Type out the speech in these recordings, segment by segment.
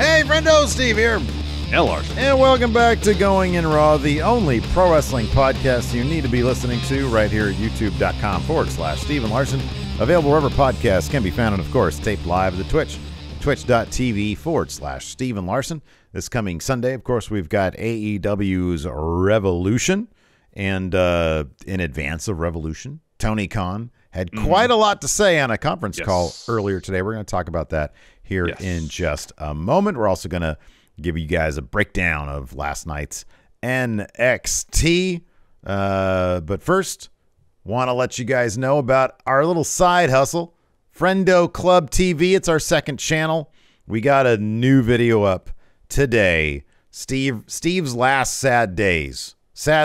Hey, Friendo, Steve here. And Larson. And welcome back to Going in Raw, the only pro wrestling podcast you need to be listening to right here at youtube.com/Steve and Larson. Available wherever podcasts can be found, and of course, taped live at the Twitch, twitch.tv/Steve and Larson. This coming Sunday, of course, we've got AEW's Revolution. And in advance of Revolution, Tony Khan had quite a lot to say on a conference call earlier today. We're going to talk about that here in just a moment. We're also going to give you guys a breakdown of last night's NXT. But first, want to let you guys know about our little side hustle, Friendo Club TV. It's our second channel. We got a new video up today. Steve's last sad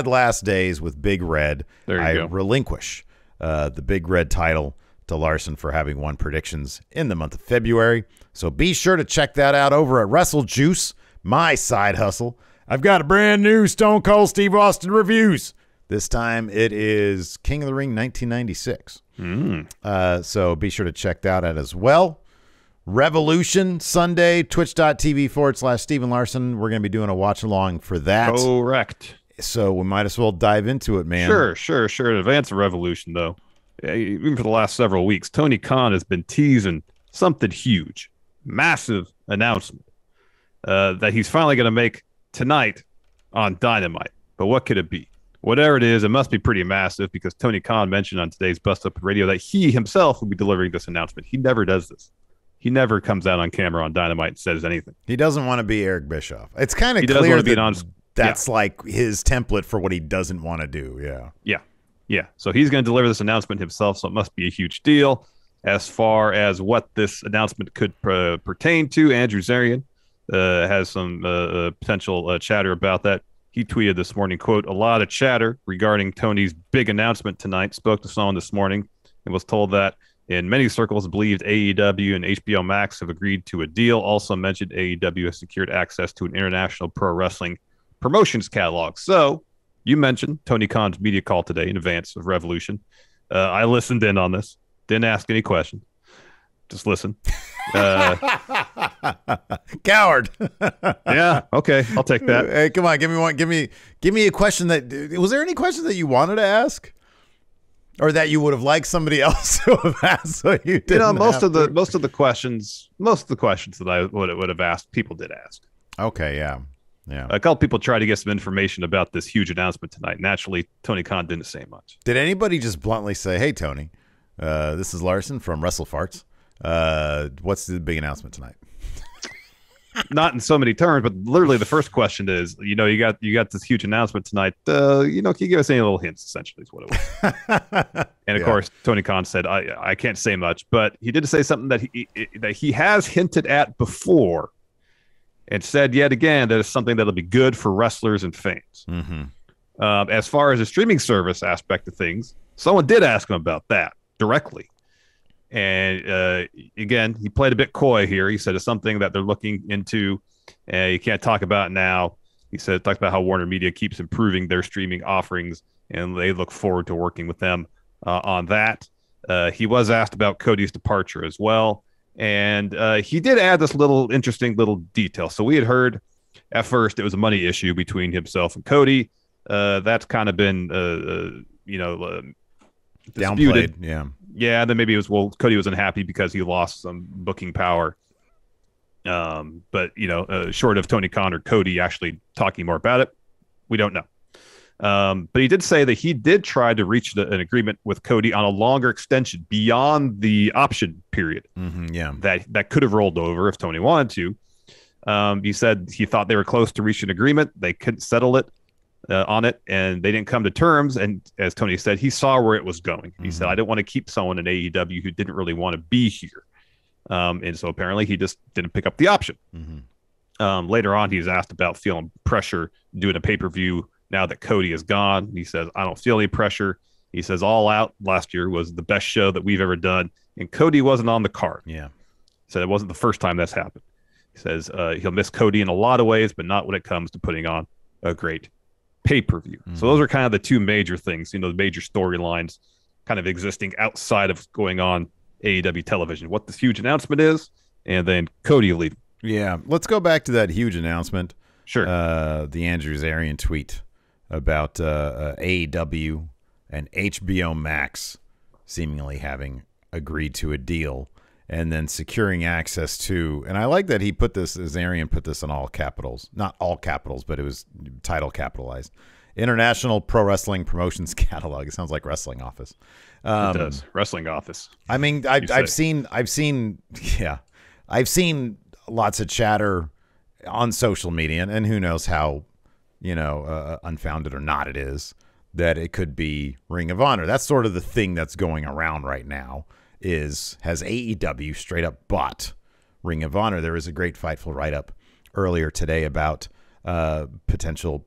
last days with Big Red. There you go. Relinquish the Big Red title to Larson for having won predictions in the month of February. So be sure to check that out over at Wrestle Juice, my side hustle. I've got a brand new Stone Cold Steve Austin reviews. This time it is King of the Ring 1996. So be sure to check that out as well. Revolution Sunday, twitch.tv/Steve and Larson. We're going to be doing a watch along for that. Correct. So we might as well dive into it, man. Sure. In advance of Revolution, though, even for the last several weeks, Tony Khan has been teasing something huge, massive announcement that he's finally going to make tonight on Dynamite. But what could it be? Whatever it is, it must be pretty massive because Tony Khan mentioned on today's Bust Up Radio that he himself will be delivering this announcement. He never does this. He never comes out on camera on Dynamite and says anything. He doesn't want to be Eric Bischoff. It's kind of clear doesn't want to be that that's like his template for what he doesn't want to do. Yeah. So he's going to deliver this announcement himself, so it must be a huge deal. As far as what this announcement could pertain to, Andrew Zarian has some potential chatter about that. He tweeted this morning, quote, "A lot of chatter regarding Tony's big announcement tonight. Spoke to someone this morning and was told that in many circles believed AEW and HBO Max have agreed to a deal. Also mentioned AEW has secured access to an international pro wrestling promotions catalog." So you mentioned Tony Khan's media call today in advance of Revolution. I listened in on this. Didn't ask any questions. Just listen. Coward. Yeah. Okay. I'll take that. Hey, come on. Give me one. Give me a question was there any question that you wanted to ask? Or that you would have liked somebody else to have asked, so you didn't. Most of the questions that I would have asked, people did ask. Okay, yeah. A couple people tried to get some information about this huge announcement tonight. Naturally, Tony Khan didn't say much. Did anybody just bluntly say, "Hey, Tony, this is Larson from Wrestle Farts. What's the big announcement tonight?" Not in so many terms, but literally the first question is, you got this huge announcement tonight. Can you give us any little hints? Essentially, is what it was. And of course, Tony Khan said, "I can't say much," but he did say something that he has hinted at before, and said yet again that it's something that'll be good for wrestlers and fans. As far as the streaming service aspect of things, someone did ask him about that directly. And again, he played a bit coy here. He said it's something that they're looking into. You can't talk about it now. He said, talked about how Warner Media keeps improving their streaming offerings, and they look forward to working with them on that. He was asked about Cody's departure as well. And he did add this interesting little detail. So we had heard at first it was a money issue between himself and Cody. That's kind of been, disputed. Downplayed, Yeah, then maybe it was, Cody was unhappy because he lost some booking power. But, short of Tony Khan or Cody actually talking more about it, we don't know. But he did say that he did try to reach an agreement with Cody on a longer extension beyond the option period. That could have rolled over if Tony wanted to. He said he thought they were close to reaching an agreement. They couldn't settle it on it, and they didn't come to terms. And as Tony said, he saw where it was going. He said, "I didn't want to keep someone in AEW who didn't really want to be here." And so apparently he just didn't pick up the option. Later on, he was asked about feeling pressure doing a pay-per-view now that Cody is gone. He says, "I don't feel any pressure." He says, "All Out last year was the best show that we've ever done, and Cody wasn't on the card." He said it wasn't the first time that's happened. He says he'll miss Cody in a lot of ways, but not when it comes to putting on a great pay-per-view. So those are kind of the two major things, the major storylines kind of existing outside of going on AEW television. What this huge announcement is, and then Cody leaving. Yeah, let's go back to that huge announcement. Sure. The Andrew Zarian tweet about AEW and HBO Max seemingly having agreed to a deal and then securing access to, and I like that he put this, Zarian put this in all capitals, not all capitals, but it was title capitalized. International Pro Wrestling Promotions Catalog. It sounds like Wrestling Office. It does. Wrestling Office. I mean, I've seen lots of chatter on social media, and who knows how, unfounded or not it is, that it could be Ring of Honor. That's sort of the thing that's going around right now. Has AEW straight up bought Ring of Honor? There was a great Fightful write-up earlier today about potential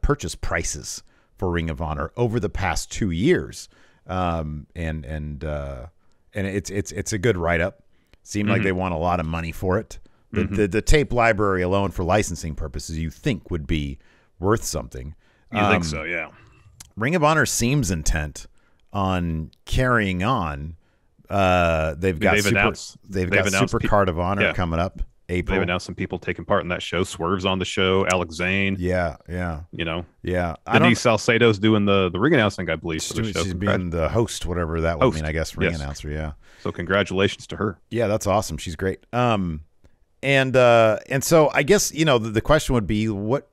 purchase prices for Ring of Honor over the past 2 years, and it's a good write-up. Seemed like they want a lot of money for it. The tape library alone for licensing purposes, you think would be worth something. You think so? Yeah. Ring of Honor seems intent on carrying on. They've got Super Card of Honor coming up April. They've announced some people taking part in that show. Swerve's on the show. Alex Zane. Yeah. Yeah. Denise Salcedo's doing the ring announcing, I believe, for the show. She's being the host, whatever that would mean, I guess, ring announcer. Yeah. So congratulations to her. Yeah, that's awesome. She's great. And so I guess, the question would be, what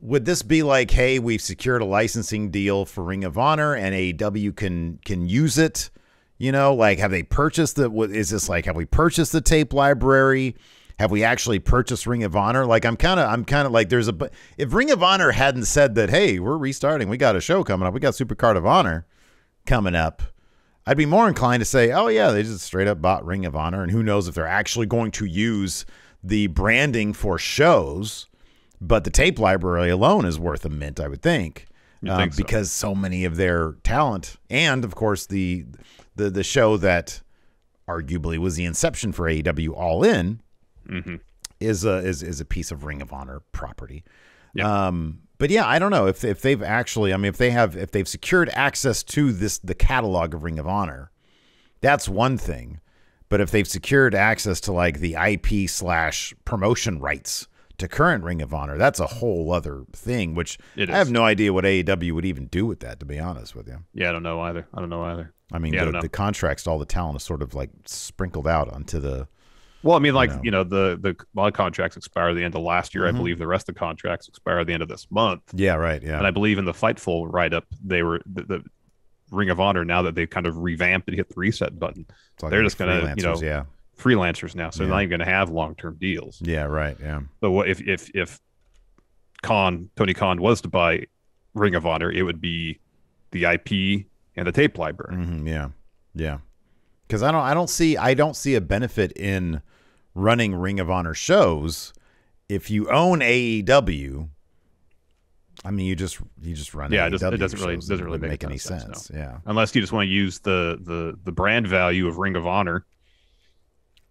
would this be like? Hey, we've secured a licensing deal for Ring of Honor and AEW can use it. Have they purchased is this like, have we purchased the tape library? Have we actually purchased Ring of Honor? Like, I'm kind of like, if Ring of Honor hadn't said that, hey, we're restarting, we got a show coming up, we got Super Card of Honor coming up, I'd be more inclined to say, oh yeah, they just straight up bought Ring of Honor, and who knows if they're actually going to use the branding for shows, but the tape library alone is worth a mint, I would think, because so many of their talent, and of course the show that arguably was the inception for AEW, All In, is a piece of Ring of Honor property. Yeah. But yeah, I don't know if they've actually, if they've secured access to the catalog of Ring of Honor, that's one thing. But if they've secured access to like the IP / promotion rights to current Ring of Honor, that's a whole other thing, which I have no idea what AEW would even do with that, to be honest with you. Yeah, I don't know either. I mean, the contracts, all the talent is sort of like sprinkled out onto the... Well, I mean, like, the a lot of contracts expire at the end of last year. I believe the rest of the contracts expire at the end of this month. Yeah, right, yeah. And I believe in the Fightful write-up, they were the Ring of Honor, now that they've kind of revamped and hit the reset button, they're just going to, freelancers now, so they're not even going to have long-term deals. Yeah, right, yeah. So what if Tony Khan was to buy Ring of Honor, it would be the IP and the tape library. Yeah. Because I don't see a benefit in running Ring of Honor shows if you own AEW. I mean, you just run. Yeah, AEW it doesn't really make any sense. No. Yeah, unless you just want to use the brand value of Ring of Honor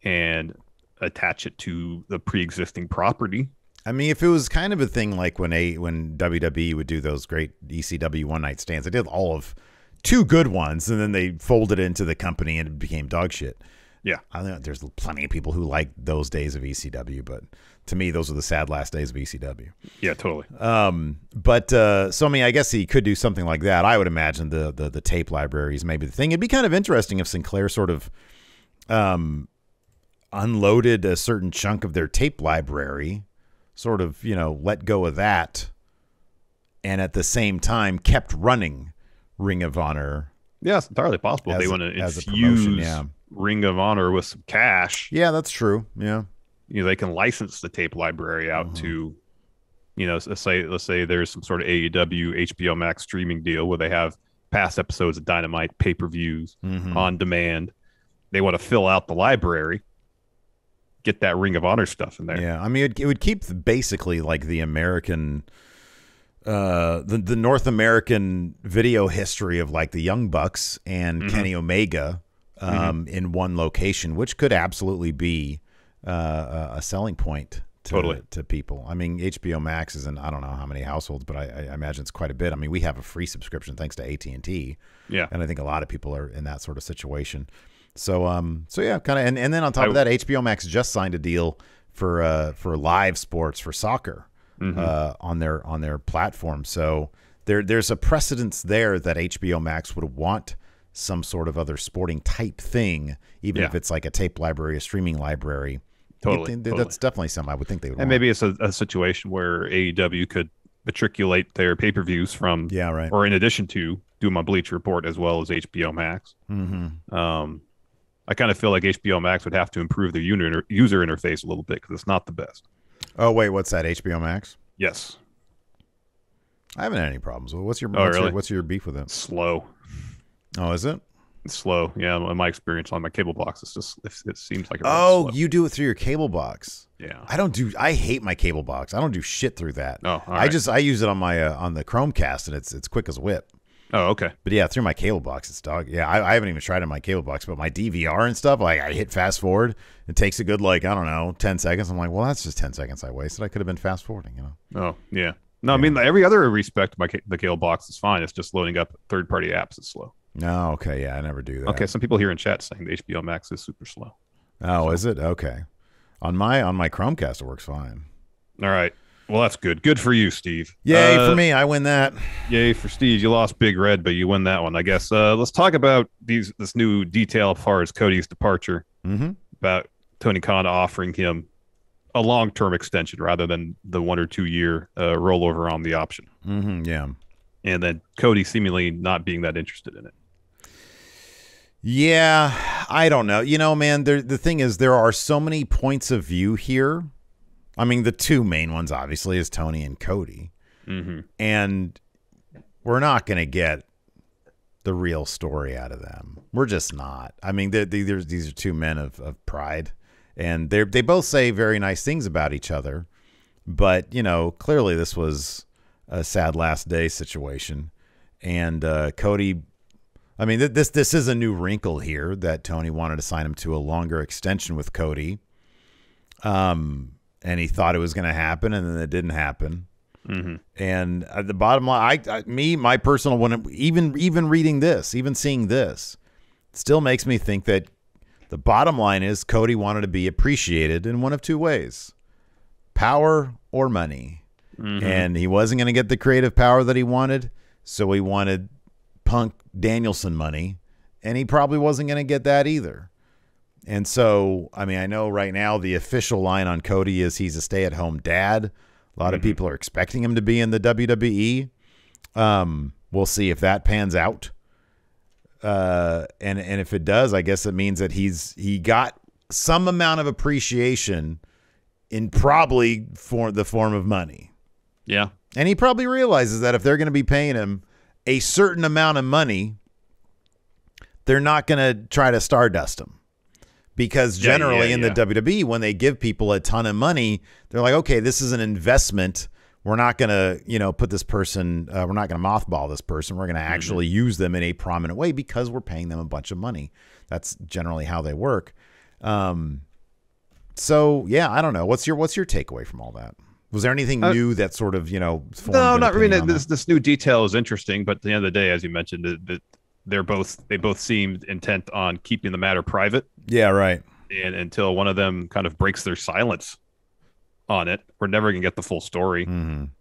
and attach it to the pre-existing property. I mean, if it was kind of a thing like when WWE would do those great ECW one night stands, they did all of 2 good ones, and then they folded it into the company and it became dog shit. Yeah. I think there's plenty of people who like those days of ECW, but to me, those are the sad last days of ECW. Yeah, totally. So I mean, I guess he could do something like that. I would imagine the tape library is maybe the thing. It'd be kind of interesting if Sinclair sort of unloaded a certain chunk of their tape library, sort of, let go of that, and at the same time kept running Ring of Honor. Yeah, it's entirely possible. They want to infuse Ring of Honor with some cash. Yeah, that's true. Yeah. They can license the tape library out to, let's say there's some sort of AEW HBO Max streaming deal where they have past episodes of Dynamite, pay-per-views on demand. They want to fill out the library, get that Ring of Honor stuff in there. Yeah, I mean, it would keep basically like the American... the North American video history of like the Young Bucks and Kenny Omega in one location, which could absolutely be a selling point to people. I mean, HBO Max is in I don't know how many households, but I imagine it's quite a bit. I mean, we have a free subscription thanks to AT&T. Yeah. And I think a lot of people are in that sort of situation. So yeah, kind of, and then on top of that, HBO Max just signed a deal for live sports for soccer on their platform. So there's a precedence there that HBO Max would want some sort of other sporting type thing, even if it's like a tape library, a streaming library. Totally. That's definitely something I would think they would want. And maybe it's a situation where AEW could matriculate their pay-per-views from, or in addition to, do them on Bleacher Report as well as HBO Max. I kind of feel like HBO Max would have to improve their user interface a little bit because it's not the best. Oh, wait, what's that, HBO Max? Yes. I haven't had any problems. What's your beef with it? Slow. Oh, is it? It's slow. Yeah, in my experience on my cable box, it seems like slow. You do it through your cable box. Yeah. I hate my cable box. I don't do shit through that. Oh, all right. I use it on my on the Chromecast, and it's quick as a whip. Oh, okay. But yeah, through my cable box, it's dog. Yeah, I haven't even tried it on my cable box, but my DVR and stuff, like I hit fast forward. It takes a good, 10 seconds. I'm like, well, that's just 10 seconds I wasted. I could have been fast forwarding, Oh, yeah. No, I mean, every other respect, the cable box is fine. It's just loading up third-party apps is slow. No, okay, yeah, I never do that. Okay, some people here in chat saying the HBO Max is super slow. Oh, is it? Okay. On my Chromecast, it works fine. All right. Well, that's good. Good for you, Steve. Yay for me. I win that. Yay for Steve. You lost Big Red, but you win that one, I guess. Let's talk about this new detail as far as Cody's departure, about Tony Khan offering him a long-term extension rather than the 1 or 2 year rollover on the option. Yeah. And then Cody seemingly not being that interested in it. Yeah, I don't know. Man, the thing is, there are so many points of view here. I mean, the two main ones, obviously, is Tony and Cody. And we're not going to get the real story out of them. We're just not. I mean, these are two men of pride. And they both say very nice things about each other. But, clearly this was a sad last day situation. And Cody, I mean, this is a new wrinkle here that Tony wanted to sign him to a longer extension with Cody. And he thought it was going to happen, and then it didn't happen. And the bottom line, my personal one, even reading this, even seeing this, still makes me think that the bottom line is Cody wanted to be appreciated in one of two ways: power or money. And he wasn't going to get the creative power that he wanted, so he wanted Punk Danielson money, and he probably wasn't going to get that either. And so, I mean, I know right now the official line on Cody is he's a stay-at-home dad. A lot of people are expecting him to be in the WWE. We'll see if that pans out. And if it does, I guess it means that he got some amount of appreciation in probably for the form of money. Yeah. And he probably realizes that if they're going to be paying him a certain amount of money, they're not going to try to stardust him. Because generally in the WWE, when they give people a ton of money, they're like, okay, this is an investment. We're not going to, put this person, we're not going to mothball this person. We're going to actually use them in a prominent way because we're paying them a bunch of money. That's generally how they work. So, yeah, I don't know. What's your takeaway from all that? Was there anything new that sort of, no, not really. This new detail is interesting, but at the end of the day, as you mentioned, they both seemed intent on keeping the matter private. Yeah, right. And until one of them kind of breaks their silence on it, we're never going to get the full story. And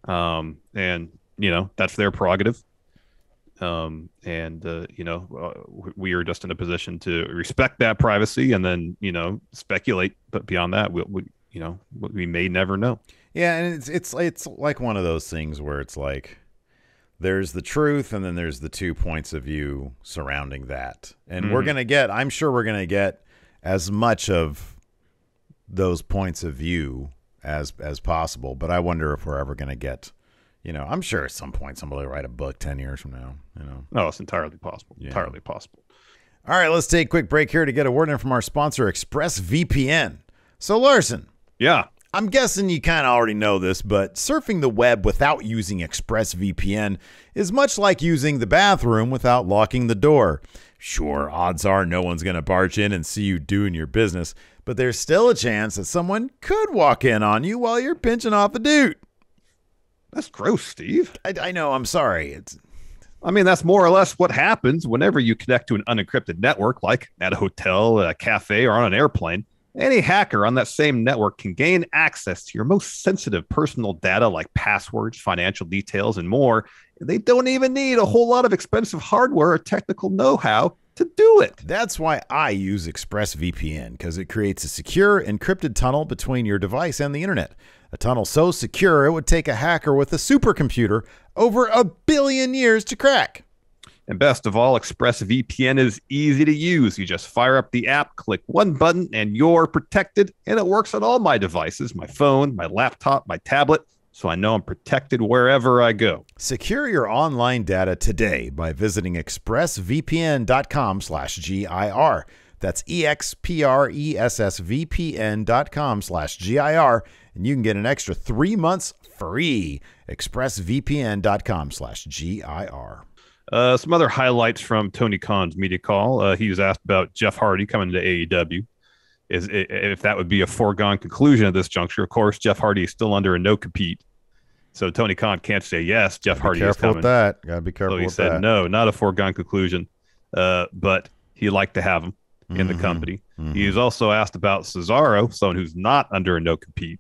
that's their prerogative. We are just in a position to respect that privacy and then, speculate. But beyond that, we may never know. Yeah, and it's like one of those things where it's like, there's the truth, and then there's the 2 points of view surrounding that. And I'm sure we're going to get as much of those points of view as possible. But I wonder if we're ever going to get, I'm sure at some point somebody will write a book 10 years from now, Oh, it's entirely possible. Yeah. Entirely possible. All right, let's take a quick break here to get a word in from our sponsor, ExpressVPN. So, Larson. Yeah. I'm guessing you kind of already know this, but surfing the web without using ExpressVPN is much like using the bathroom without locking the door. Sure, odds are no one's going to barge in and see you doing your business, but there's still a chance that someone could walk in on you while you're pinching off a dude. That's gross, Steve. I know, I'm sorry. I mean, that's more or less what happens whenever you connect to an unencrypted network, like at a hotel, a cafe, or on an airplane. Any hacker on that same network can gain access to your most sensitive personal data like passwords, financial details, and more. They don't even need a whole lot of expensive hardware or technical know-how to do it. That's why I use ExpressVPN, because it creates a secure, encrypted tunnel between your device and the internet. A tunnel so secure it would take a hacker with a supercomputer over 1 billion years to crack. And best of all, ExpressVPN is easy to use. You just fire up the app, click one button, and you're protected. And it works on all my devices, my phone, my laptop, my tablet, so I know I'm protected wherever I go. Secure your online data today by visiting expressvpn.com/GIR. That's expressvpn.com/GIR, and you can get an extra 3 months free. expressvpn.com/GIR. Some other highlights from Tony Khan's media call. He was asked about Jeff Hardy coming to AEW. If that would be a foregone conclusion at this juncture. Of course, Jeff Hardy is still under a no-compete. So Tony Khan can't say yes, Jeff Hardy is coming. Gotta be careful with that. So he said no, not a foregone conclusion. But he'd like to have him in the company. He was also asked about Cesaro, someone who's not under a no-compete.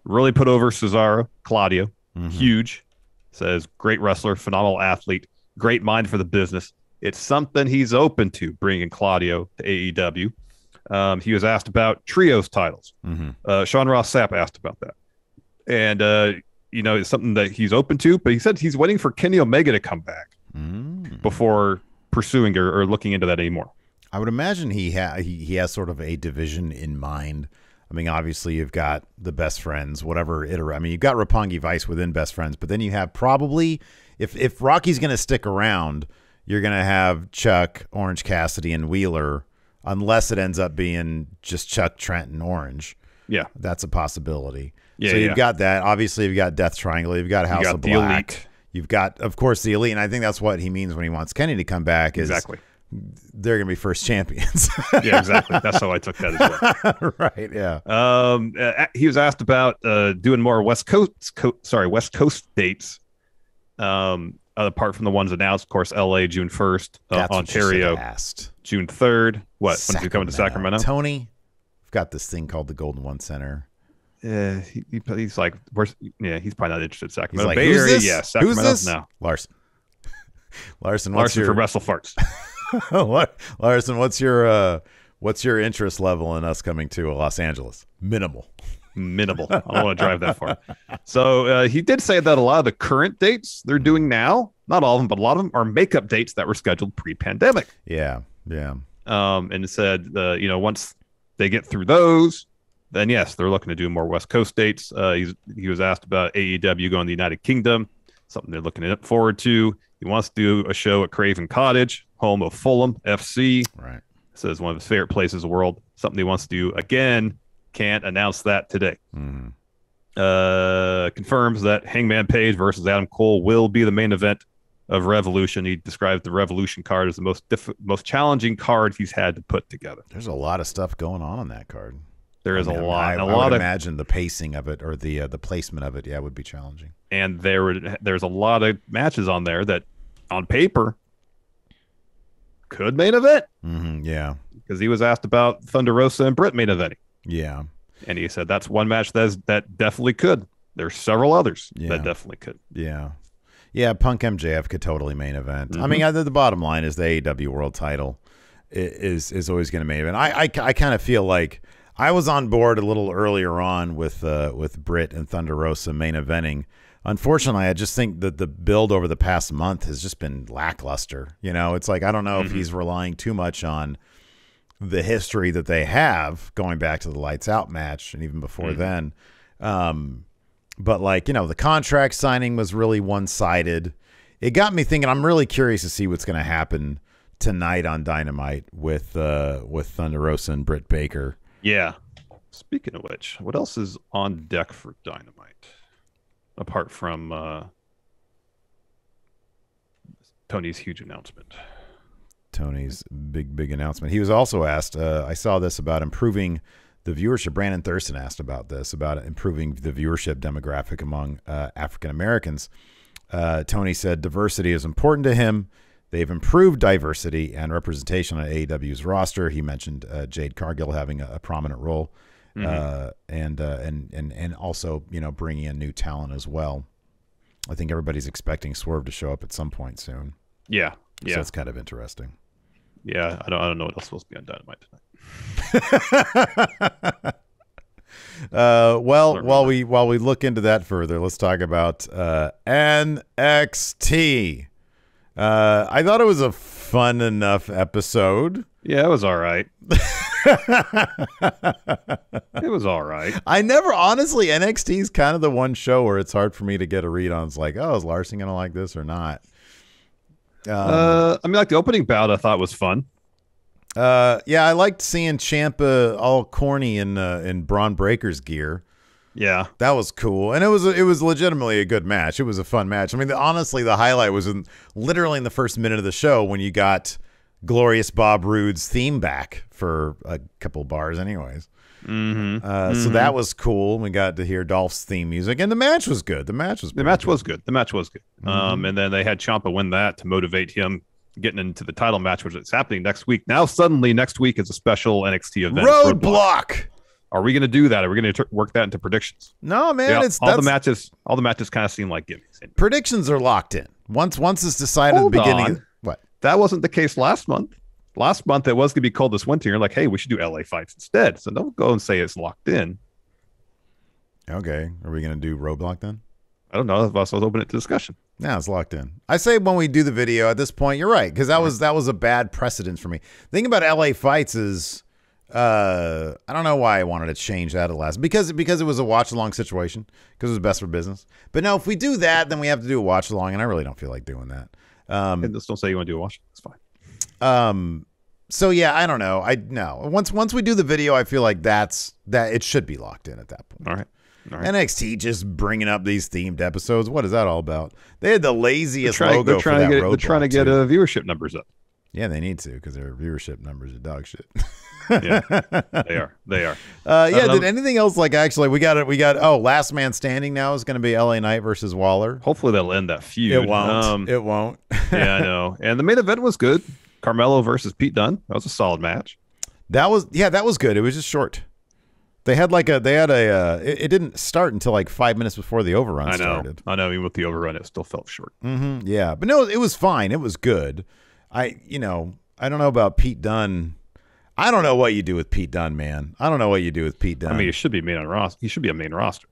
Really put over Cesaro, Claudio. Huge. Says great wrestler, phenomenal athlete, great mind for the business. It's something he's open to, bringing Claudio to AEW. He was asked about trios titles. Sean Ross Sapp asked about that. And, it's something that he's open to, but he said he's waiting for Kenny Omega to come back before pursuing or looking into that anymore. I would imagine he has sort of a division in mind. I mean, obviously you've got the Best Friends, whatever you've got Roppongi Vice within Best Friends, but then you have probably, if Rocky's going to stick around, you're going to have Chuck, Orange Cassidy, and Wheeler, unless it ends up being just Chuck, Trent, and Orange. Yeah. That's a possibility. Yeah, so you've got that. Obviously, you've got Death Triangle. You've got House of Black. Elite. You've got, of course, the Elite. And I think that's what he means when he wants Kenny to come back. Is exactly. They're going to be first champions. Yeah, exactly. That's how I took that as well. Right, yeah. He was asked about doing more West Coast dates, apart from the ones announced. Of course, LA, June 1st. Ontario, June 3rd. What? When's he coming to Sacramento? Tony, I've got this thing called the Golden One Center. He's like, he's probably not interested in Sacramento. He's like, Bay Area, yeah. Sacramento, who's this? no. Larson, Larson your... for Wrestle Farts. Larson, what's your interest level in us coming to Los Angeles? Minimal. I don't want to drive that far. So he did say that a lot of the current dates they're doing now, not all of them, but a lot of them are makeup dates that were scheduled pre-pandemic. Yeah. And it said, once they get through those, then yes, they're looking to do more West Coast dates. He was asked about AEW going to the United Kingdom, something they're looking forward to. He wants to do a show at Craven Cottage, home of Fulham FC. Right. Says one of his favorite places in the world. Something he wants to do again. Can't announce that today. Confirms that Hangman Page versus Adam Cole will be the main event of Revolution. He describes the Revolution card as the most challenging card he's had to put together. There's a lot of stuff going on that card. There is a lot. I would imagine the pacing of it or the placement of it, would be challenging. And there's a lot of matches on there that, on paper, could main event. Yeah, because he was asked about Thunder Rosa and Britt main eventing. Yeah, and he said that's one match that definitely could. There's several others that definitely could. Yeah. Punk MJF could totally main event. I mean, the bottom line is the AEW World Title is always going to main event. I kind of feel like I was on board a little earlier on with Britt and Thunder Rosa main eventing. Unfortunately, I just think that the build over the past month has just been lackluster. It's like I don't know if he's relying too much on the history that they have going back to the Lights Out match and even before then. But the contract signing was really one-sided. It got me thinking. I'm really curious to see what's going to happen tonight on Dynamite with Thunder Rosa and Britt Baker. Yeah. Speaking of which, what else is on deck for Dynamite? Apart from Tony's huge announcement. Tony's big announcement. He was also asked, I saw this about improving the viewership. Brandon Thurston asked about this, about improving the viewership demographic among African Americans. Tony said diversity is important to him. They've improved diversity and representation on AEW's roster. He mentioned Jade Cargill having a prominent role, and also bringing in new talent as well. I think everybody's expecting Swerve to show up at some point soon. Yeah, so that's kind of interesting. Yeah, I don't know what else is supposed to be on Dynamite tonight. Well, while we look into that further, let's talk about NXT. I thought it was a fun enough episode. Yeah, it was all right. It was all right. Honestly, NXT is kind of the one show where it's hard for me to get a read on. It's like, oh, is Larson going to like this or not? I mean, like the opening bout I thought was fun. Yeah, I liked seeing Ciampa all corny in Braun Breaker's gear. Yeah, that was cool, and it was legitimately a good match. It was a fun match. I mean, honestly, the highlight was literally in the first minute of the show when you got Glorious Bob Roode's theme back for a couple bars, anyways. So that was cool. We got to hear Dolph's theme music, and the match was good. The match was good. And then they had Ciampa win that to motivate him getting into the title match, which is happening next week. Now, suddenly, next week is a special NXT event. Roadblock. Are we going to do that? Are we going to work that into predictions? No, man. Yeah, all the matches kind of seem like gimmicks. Predictions are locked in. Once it's decided at the beginning. What? That wasn't the case last month. Last month, it was going to be cold this winter. You're like, hey, we should do LA fights instead. So don't go and say it's locked in. Okay. Are we going to do Roadblock then? I don't know. I was open it to discussion. No, it's locked in. I say when we do the video at this point, you're right, because that was a bad precedent for me. The thing about LA fights is I don't know why I wanted to change that at last. Because it was a watch along situation, because it was best for business. But no, if we do that, then we have to do a watch along, and I really don't feel like doing that. And just don't say you want to do a watch. It's fine. So yeah, I don't know. Once we do the video, I feel like that it should be locked in at that point. All right. NXT just bringing up these themed episodes. What is that all about? They had the laziest logo for that Roadblock. They're trying to get viewership numbers up. Yeah, they need to, because their viewership numbers are dog shit. Yeah, they are. Yeah. Did anything else? Like, actually, we got. Oh, Last Man Standing now is going to be LA Knight versus Waller. Hopefully, they'll end that feud. It won't. It won't. Yeah, I know. And the main event was good. Carmelo versus Pete Dunne. That was a solid match. That was good. It was just short. It didn't start until like 5 minutes before the overrun started. I know. Even with the overrun, it still felt short. Yeah, but no, it was fine. It was good. I don't know about Pete Dunne. I don't know what you do with Pete Dunne, man. I don't know what you do with Pete Dunne. I mean, he should be main on roster. He should be a main roster.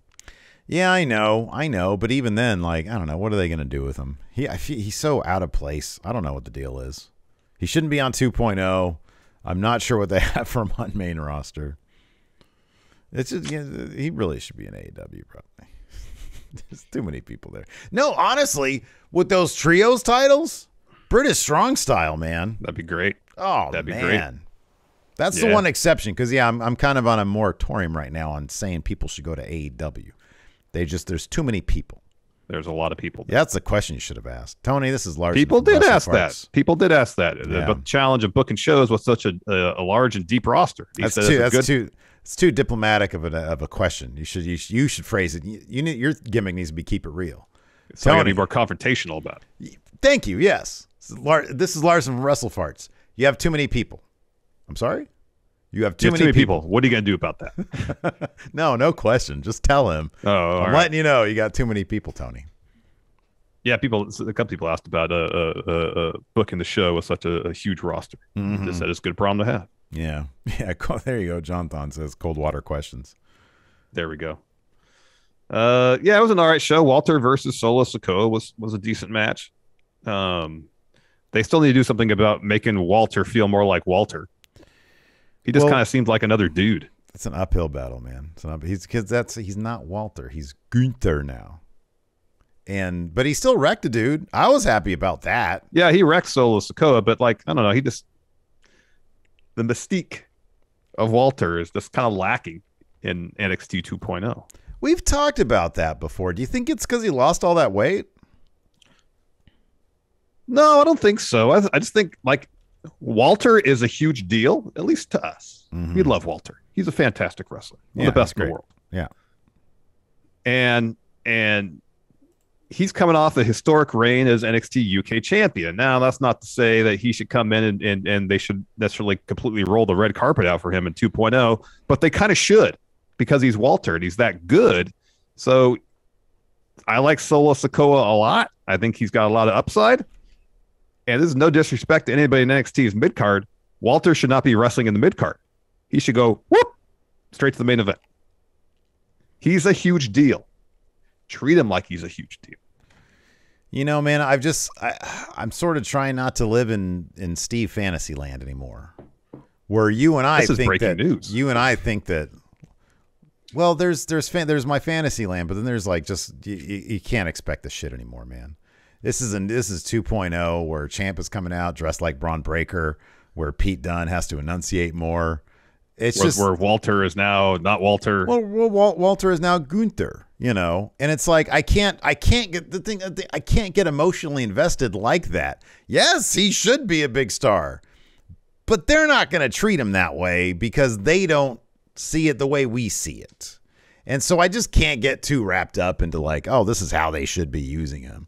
Yeah, I know. But even then, like, I don't know. What are they going to do with him? He's so out of place. I don't know what the deal is. He shouldn't be on 2.0. I'm not sure what they have for him on main roster. It's just, he really should be in AEW, probably. There's too many people there. No, honestly, with those trios titles, British Strong Style, man. That'd be great. Oh, that'd be great. That's the one exception, because I'm kind of on a moratorium right now on saying people should go to AEW. There's too many people. There's a lot of people. Yeah, that's the question you should have asked. Tony, this is Larson. People did ask that. Yeah. The challenge of booking shows with such a large and deep roster. It's too diplomatic of a question. You should phrase it. Your gimmick needs to be keep it real. So you got to be more confrontational about it. Thank you. Yes. This is Larson from Wrestle Farts. You have too many people. I'm sorry? You have too many people. What are you going to do about that? No question. Just tell him. I'm letting you know you got too many people, Tony. Yeah, a couple people asked about booking the show with such a huge roster. Just said it's a good problem to have. Yeah. There you go. John Thon says cold water questions. There we go. Yeah, it was an all right show. Walter versus Solo Sikoa was a decent match. They still need to do something about making Walter feel more like Walter. He just kind of seems like another dude. It's an uphill battle, man. He's not Walter. He's Gunther now. But he still wrecked a dude. I was happy about that. Yeah, he wrecked Solo Sikoa, but like, I don't know, the mystique of Walter is just kind of lacking in NXT 2.0. We've talked about that before. Do you think it's because he lost all that weight? No, I don't think so. I just think like Walter is a huge deal, at least to us. We love Walter. He's a fantastic wrestler. One of the best in the world. Yeah. And he's coming off a historic reign as NXT UK champion. Now, that's not to say that he should come in and they should necessarily completely roll the red carpet out for him in 2.0, but they kind of should because he's Walter and he's that good. So I like Solo Sikoa a lot. I think he's got a lot of upside. And this is no disrespect to anybody in NXT's mid-card. Walter should not be wrestling in the mid-card. He should go whoop straight to the main event. He's a huge deal. Treat him like he's a huge deal. You know, man, I'm sort of trying not to live in Steve Fantasyland anymore, where you and I think that news. You and I think that. Well, there's my Fantasyland, but then there's like just you can't expect this shit anymore, man. This is 2.0 where Champ is coming out dressed like Braun Breaker, where Pete Dunne has to enunciate more. It's just where Walter is now not Walter. Well, Walter is now Gunther, you know, and it's like I can't get the thing. I can't get emotionally invested like that. Yes, he should be a big star, but they're not going to treat him that way because they don't see it the way we see it, and so I just can't get too wrapped up into like, oh, this is how they should be using him.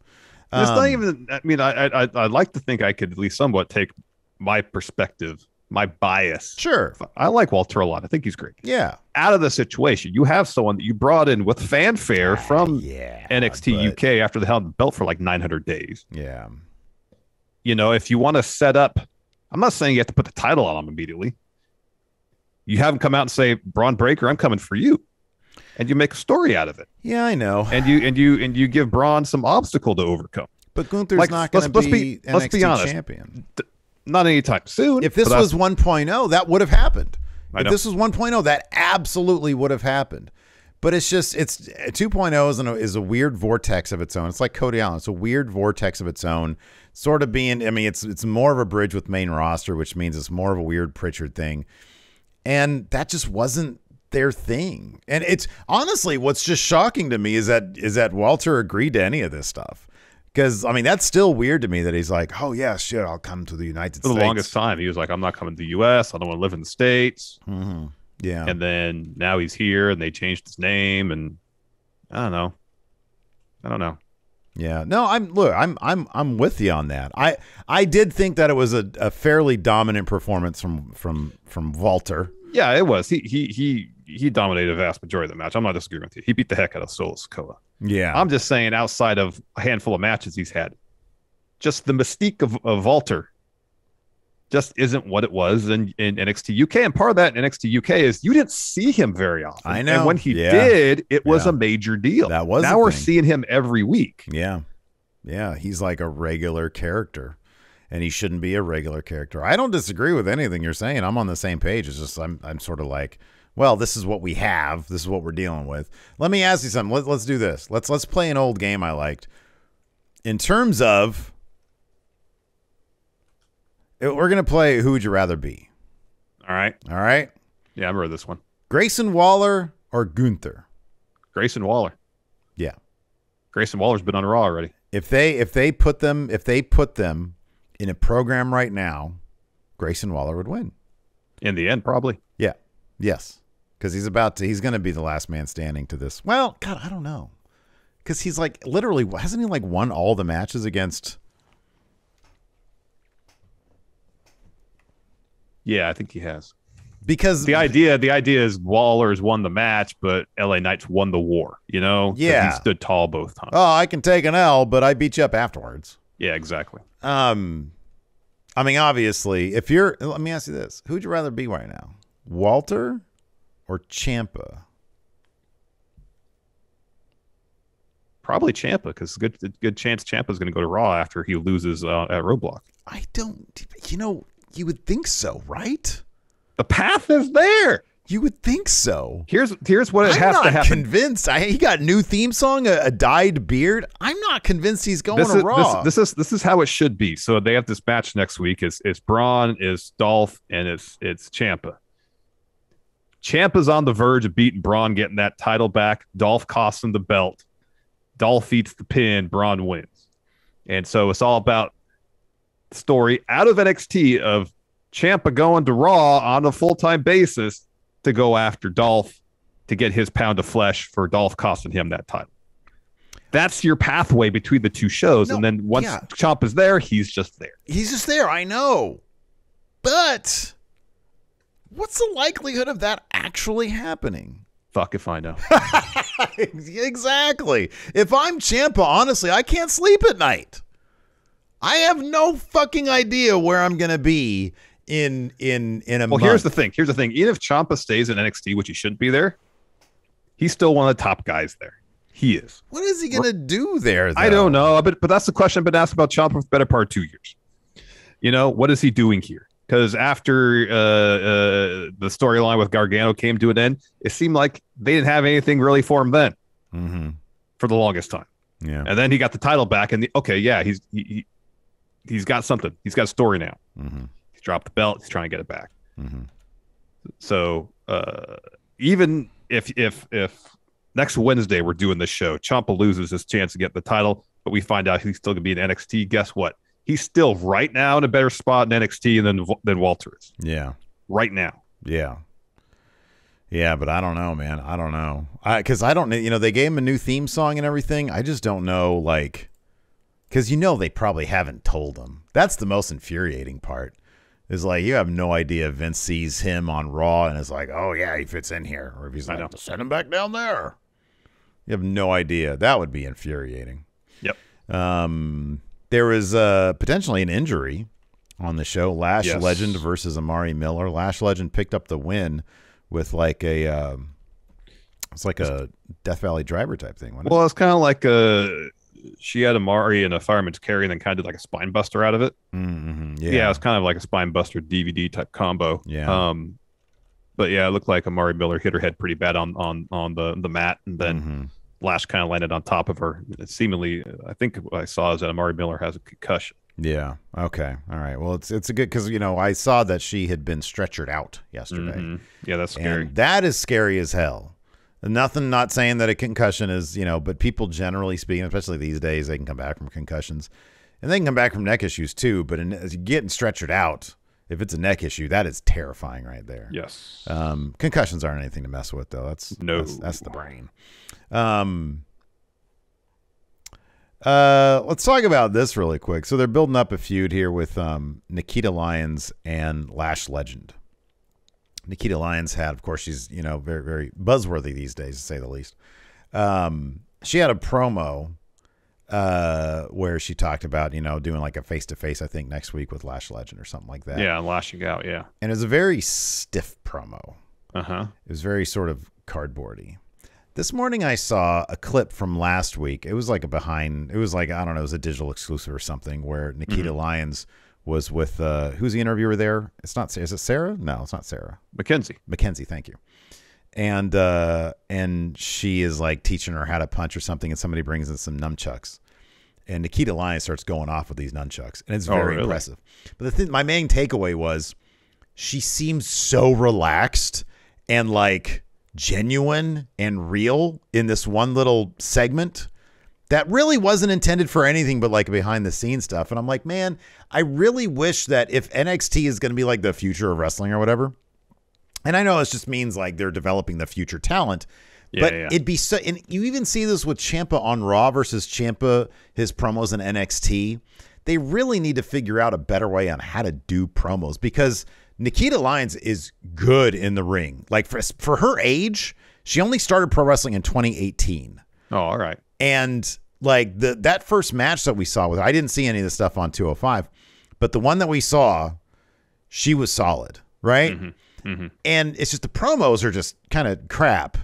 It's not even. I mean, I'd like to think I could at least somewhat take my perspective, my bias. Sure. I like Walter a lot. I think he's great. Yeah. Out of the situation, you have someone that you brought in with fanfare from NXT UK after they held the belt for like 900 days. Yeah. You know, if you want to set up, I'm not saying you have to put the title on him immediately. You have him come out and say, Braun Breaker, I'm coming for you. And you make a story out of it. Yeah, I know. And you give Braun some obstacle to overcome. But Gunther's not going to be NXT champion. Not anytime soon. If this was 1.0, that would have happened. If this was 1.0, that absolutely would have happened. But it's 2.0 is a weird vortex of its own. It's like Cody Allen. It's a weird vortex of its own. Sort of being, I mean, it's more of a bridge with main roster, which means it's more of a weird Pritchard thing. And that just wasn't their thing. And it's honestly, what's just shocking to me is that Walter agreed to any of this stuff. Because, I mean, that's still weird to me that he's like, oh, yeah, shit, I'll come to the United States. For the longest time, he was like, I'm not coming to the U.S. I don't want to live in the States. Mm-hmm. Yeah. And then now he's here, and they changed his name, and I don't know. Yeah. No, I'm with you on that. I did think that it was a fairly dominant performance from Walter. Yeah, it was. He dominated a vast majority of the match. I'm not disagreeing with you. He beat the heck out of Solo Sikoa. Yeah. I'm just saying, outside of a handful of matches he's had, just the mystique of Walter just isn't what it was in NXT UK. And part of that in NXT UK is you didn't see him very often. I know. And when he did, it was a major deal. That was now we're seeing him every week. Yeah. Yeah. He's like a regular character. And he shouldn't be a regular character. I don't disagree with anything you're saying. I'm on the same page. It's just I'm sort of like, well, this is what we have. This is what we're dealing with. Let me ask you something. Let's do this. Let's play an old game I liked. In terms of, we're going to play Who Would You Rather Be? All right. Yeah, I remember this one. Grayson Waller or Gunther? Grayson Waller. Yeah. Grayson Waller's been on Raw already. If they put them in a program right now, Grayson Waller would win. In the end, probably. Yeah. Yes. Because he's going to be the last man standing to this. Well, God, I don't know. Because he's like, literally, hasn't he like won all the matches against? Yeah, I think he has. Because the idea is Waller's won the match, but LA Knight's won the war, you know? Yeah. He stood tall both times. Oh, I can take an L, but I beat you up afterwards. Yeah, exactly. I mean, obviously, let me ask you this. Who'd you rather be right now? Walter or Ciampa? Probably Ciampa, because good chance Ciampa's going to go to Raw after he loses at Roadblock. You would think so, right? The path is there. You would think so. Here's what has to happen. I'm not convinced. He got a new theme song, a dyed beard. I'm not convinced he's going to Raw. This is how it should be. So they have this match next week. It's Braun, it's Dolph, and it's Ciampa. Ciampa's on the verge of beating Braun, getting that title back. Dolph costs him the belt. Dolph eats the pin. Braun wins. And so it's all about the story out of NXT of Ciampa going to Raw on a full-time basis to go after Dolph to get his pound of flesh for Dolph costing him that title. That's your pathway between the two shows. And then once Ciampa's there, he's just there. He's just there. I know. But what's the likelihood of that actually happening? Fuck if I know. Exactly. If I'm Ciampa, honestly, I can't sleep at night. I have no fucking idea where I'm going to be in a month. Here's the thing. Even if Ciampa stays in NXT, which he shouldn't be there, he's still one of the top guys there. He is. What is he going to do there, though? I don't know, but that's the question I've been asked about Ciampa for the better part of 2 years. What is he doing here? Because after the storyline with Gargano came to an end, it seemed like they didn't have anything really for him then for the longest time. Yeah. And then he got the title back, and he's got something. He's got a story now. He's dropped the belt. He's trying to get it back. So even if next Wednesday we're doing this show, Ciampa loses his chance to get the title, but we find out he's still going to be in NXT, guess what? He's still right now in a better spot in NXT than Walter is. Yeah. Right now. Yeah. Yeah, but I don't know, man. I don't know. Because I don't, they gave him a new theme song and everything. I just don't know, because they probably haven't told him. That's the most infuriating part. Is you have no idea if Vince sees him on Raw and is like, oh, yeah, he fits in here. Or if he's like, send him back down there. You have no idea. That would be infuriating. Yep. There was potentially an injury on the show. Lash Legend versus Amari Miller. Lash Legend picked up the win with it's like a Death Valley Driver type thing. Well, it's kind of like she had Amari in a fireman's carry and then kind of did like a spine buster out of it. Yeah, it's kind of like a spine buster DVD type combo. Yeah. But yeah, it looked like Amari Miller hit her head pretty bad on the mat, and then Lash kind of landed on top of her. Seemingly, I think what I saw is that Amari Miller has a concussion. Yeah. Okay. All right. Well, it's a good, because I saw that she had been stretchered out yesterday. Yeah, that's scary. And that is scary as hell. Nothing, not saying that a concussion is, but people generally speaking, especially these days, they can come back from concussions, and they can come back from neck issues too. But as you getting stretchered out, if it's a neck issue, that is terrifying right there. Yes. Concussions aren't anything to mess with, though. That's the brain. Let's talk about this really quick. So they're building up a feud here with Nikita Lyons and Lash Legend. Nikita Lyons had, of course, she's very, very buzzworthy these days, to say the least. She had a promo where she talked about doing like a face-to-face, I think, next week with Lash Legend or something like that. Yeah, lashing out. Yeah, and it was a very stiff promo. It was very sort of cardboardy. This morning I saw a clip from last week. It was like it was like, I don't know, it was a digital exclusive or something, where Nikita Lyons was with, who's the interviewer there? Is it Sarah? No, it's not Sarah. Mackenzie, thank you. And she is like teaching her how to punch or something, and somebody brings in some nunchucks. And Nikita Lyons starts going off with these nunchucks, and it's very impressive. But my main takeaway was she seems so relaxed and like genuine and real in this one little segment that really wasn't intended for anything but like behind the scenes stuff. And I'm like, man, I really wish that if NXT is going to be like the future of wrestling or whatever, and I know it just means like they're developing the future talent, but it'd be so, and you even see this with Ciampa on Raw versus Ciampa, his promos in NXT. They really need to figure out a better way on how to do promos, because Nikita Lyons is good in the ring. Like for her age, she only started pro wrestling in 2018. Oh, all right. And like that first match that we saw with her, I didn't see any of the stuff on 205, but the one that we saw, she was solid, right? And it's just the promos are just kind of crap.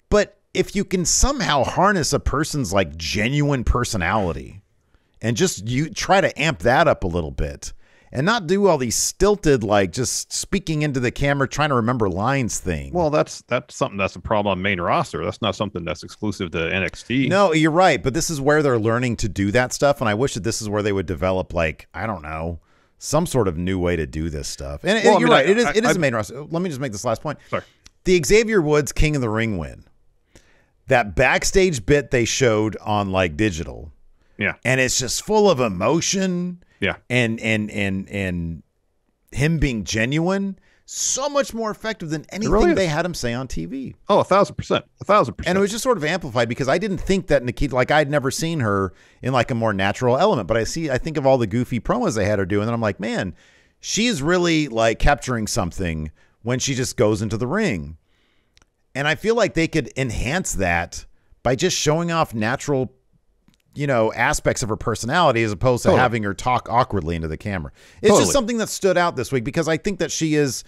But if you can somehow harness a person's like genuine personality and just you try to amp that up a little bit, and not do all these stilted, like just speaking into the camera, trying to remember lines thing. Well, that's something that's a problem on main roster. That's not something that's exclusive to NXT. No, you're right. But this is where they're learning to do that stuff. And I wish that this is where they would develop, like, I don't know, some sort of new way to do this stuff. And you're right. It is a main roster. Let me just make this last point. Sorry. The Xavier Woods King of the Ring win. That backstage bit they showed on like digital. Yeah. And it's just full of emotion. Yeah. And him being genuine. so much more effective than anything really they had him say on TV. Oh, 1,000%. 1,000%. And it was just sort of amplified because I didn't think that Nikita, like I'd never seen her in like a more natural element, but I think of all the goofy promos they had her doing, and I'm like, man, she's really like capturing something when she just goes into the ring. And I feel like they could enhance that by just showing off natural, aspects of her personality as opposed to having her talk awkwardly into the camera. It's just something that stood out this week because I think that she's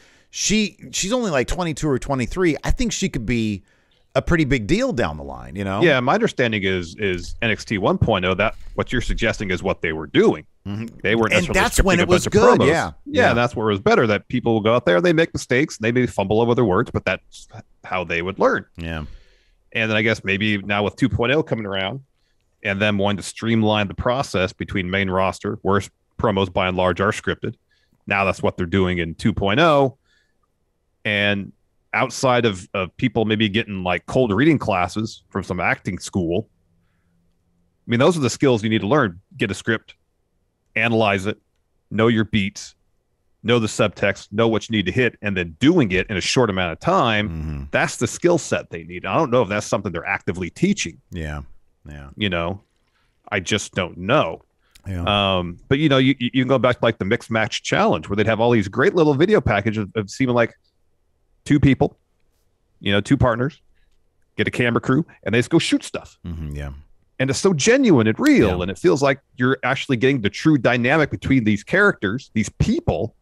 only like 22 or 23. I think she could be a pretty big deal down the line, Yeah, my understanding is NXT 1.0, that what you're suggesting is what they were doing. Mm-hmm. They weren't necessarily and that's when it was good. Promos. Yeah, that's where it was better, that people will go out there, they make mistakes, they may fumble over their words, but that's how they would learn. Yeah. And then I guess maybe now with 2.0 coming around and them wanting to streamline the process between main roster, where promos by and large are scripted. Now that's what they're doing in 2.0. And outside of people maybe getting like cold reading classes from some acting school, I mean, those are the skills you need to learn. Get a script, analyze it, know your beats, know the subtext, know what you need to hit, and then doing it in a short amount of time. Mm-hmm. That's the skill set they need. I don't know if that's something they're actively teaching. Yeah. I just don't know. Yeah. But you can go back to like the mixed match challenge where they'd have all these great little video packages of seeming like two people, two partners, get a camera crew, and they just go shoot stuff. Mm-hmm, yeah. And it's so genuine and real, and it feels like you're actually getting the true dynamic between these characters, these people,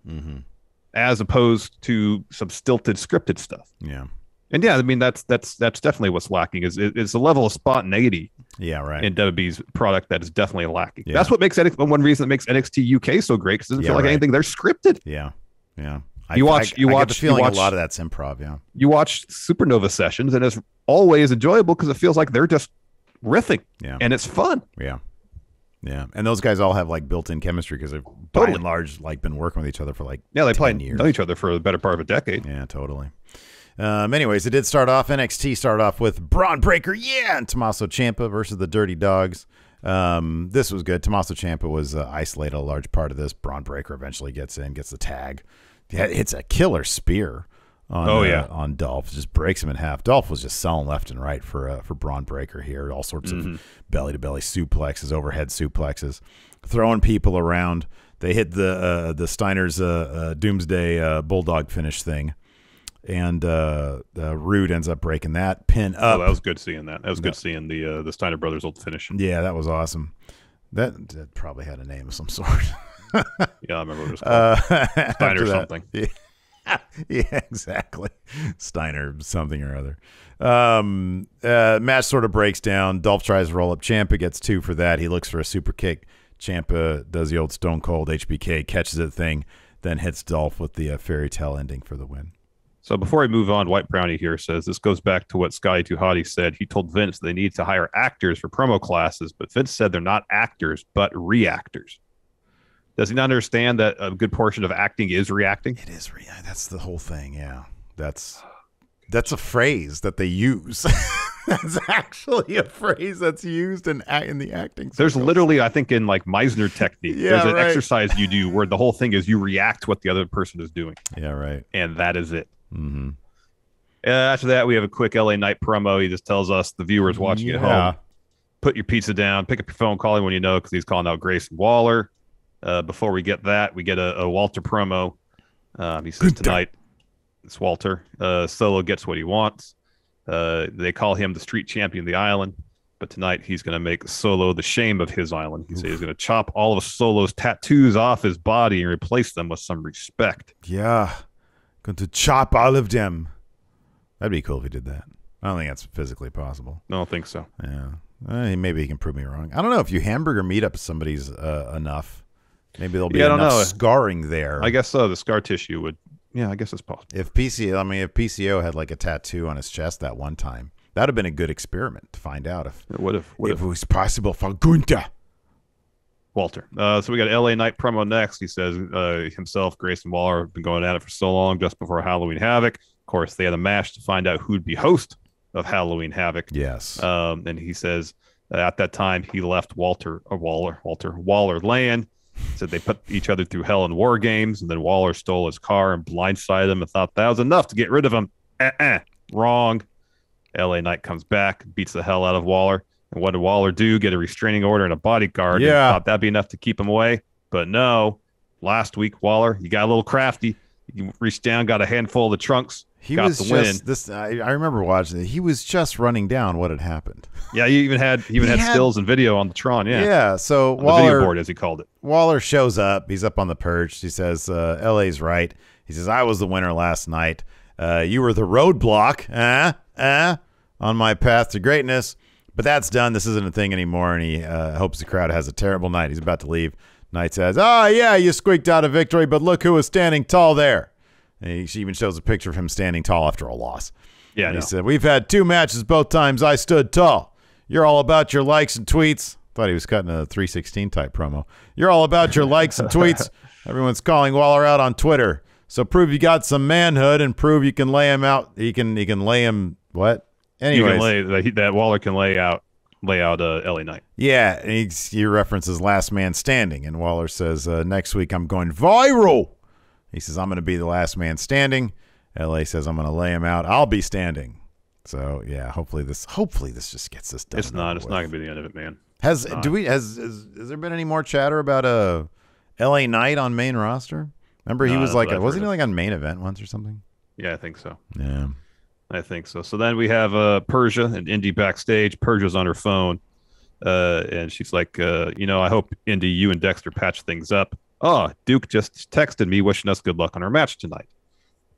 as opposed to some stilted scripted stuff. Yeah. And I mean, that's definitely what's lacking is the level of spontaneity. Yeah, right. In WWE's product that is definitely lacking. Yeah. That's what makes one reason that makes NXT UK so great, because it doesn't feel like anything they're scripted. Yeah, yeah. You watch. I get the feeling a lot of that's improv. Yeah. You watch Supernova sessions, and it's always enjoyable because it feels like they're just riffing. Yeah. And it's fun. Yeah. Yeah, and those guys all have like built-in chemistry because they've by and large like been working with each other for like they 10 years. Know each other for the better part of a decade. Yeah, totally. Anyways, it did start off. NXT started off with Braun Breaker, and Tommaso Ciampa versus the Dirty Dogs. This was good. Tommaso Ciampa was isolated a large part of this. Braun Breaker eventually gets in, gets the tag. Yeah, it's a killer spear on Dolph. Just breaks him in half. Dolph was just selling left and right for Braun Breaker here. All sorts of belly-to-belly suplexes, overhead suplexes, throwing people around. They hit the Steiner's Doomsday Bulldog finish thing. And Rude ends up breaking that pin up. Oh, that was good seeing that. That was good seeing the Steiner brothers' old finish. Yeah, that was awesome. That probably had a name of some sort. Yeah, I remember what it was called. Steiner something. Yeah, exactly. Steiner something or other. Match sort of breaks down. Dolph tries to roll up Ciampa, gets 2 for that. He looks for a super kick. Ciampa does the old Stone Cold HBK, catches the thing, then hits Dolph with the fairy tale ending for the win. So before we move on, White Brownie here says this goes back to what Scotty Tuhati said. He told Vince they need to hire actors for promo classes, but Vince said they're not actors, but reactors. Does he not understand that a good portion of acting is reacting? It is. That's the whole thing. Yeah. That's a phrase that they use. That's actually a phrase that's used in the acting. There's literally, I think, in like Meisner technique, there's an exercise you do where the whole thing is you react to what the other person is doing. Yeah, right. And that is it. Mm-hmm. After that, we have a quick LA Knight promo. He just tells us, the viewers watching at home, put your pizza down, pick up your phone, call him when you know, because he's calling out Grayson Waller. Before we get that, we get a Walter promo. He says tonight, it's Walter. Solo gets what he wants. They call him the street champion of the island, but tonight he's going to make Solo the shame of his island. He says he's going to chop all of Solo's tattoos off his body and replace them with some respect. Yeah. Going to chop all of them. That'd be cool if he did that. I don't think that's physically possible. I don't think so. Yeah. Maybe he can prove me wrong. I don't know if you hamburger meat up somebody's enough. Maybe there'll be enough scarring there. I guess so. The scar tissue would. Yeah, I guess it's possible. If PCO had like a tattoo on his chest that one time, that would have been a good experiment to find out if it was possible for Gunther. Walter. So we got LA Knight promo next. He says himself, Grayson Waller have been going at it for so long just before Halloween Havoc. Of course, they had a match to find out who'd be host of Halloween Havoc. Yes. And he says at that time he left Waller land. Said they put each other through hell in war games, and then Waller stole his car and blindsided him and thought that was enough to get rid of him. Wrong. LA Knight comes back, beats the hell out of Waller. And what did Waller do? Get a restraining order and a bodyguard. Yeah. And thought that'd be enough to keep him away. But no. Last week, Waller, you got a little crafty. You reached down, got a handful of the trunks, got the win. I remember watching it. He was just running down what had happened. Yeah, he even had stills and video on the Tron. Yeah. So on Waller, the video board, as he called it. Waller shows up. He's up on the perch. He says, "LA's right." He says, "I was the winner last night. You were the roadblock, on my path to greatness. But that's done. This isn't a thing anymore." And he hopes the crowd has a terrible night. He's about to leave. Knight says, "Oh, yeah, you squeaked out a victory, but look who was standing tall there." And she even shows a picture of him standing tall after a loss. Yeah, he said, "We've had 2 matches. Both times I stood tall. You're all about your likes and tweets." Thought he was cutting a 316 type promo. "You're all about your likes and tweets. Everyone's calling Waller out on Twitter. So prove you got some manhood and prove you can lay him out. He can lay him what? Anyways, that Waller can lay out LA Knight. Yeah, and he references Last Man Standing, and Waller says, "Next week I'm going viral." He says, "I'm going to be the last man standing." LA says, "I'm going to lay him out. I'll be standing." So yeah, hopefully this just gets this done. It's not going to be the end of it, man. Has there been any more chatter about LA Knight on main roster? Remember he was like wasn't he like on main event once or something? Yeah, I think so. Yeah. I think so. So then we have Persia and Indy backstage. Persia's on her phone, and she's like, I hope, Indy, you and Dexter patch things up. Oh, Duke just texted me wishing us good luck on our match tonight.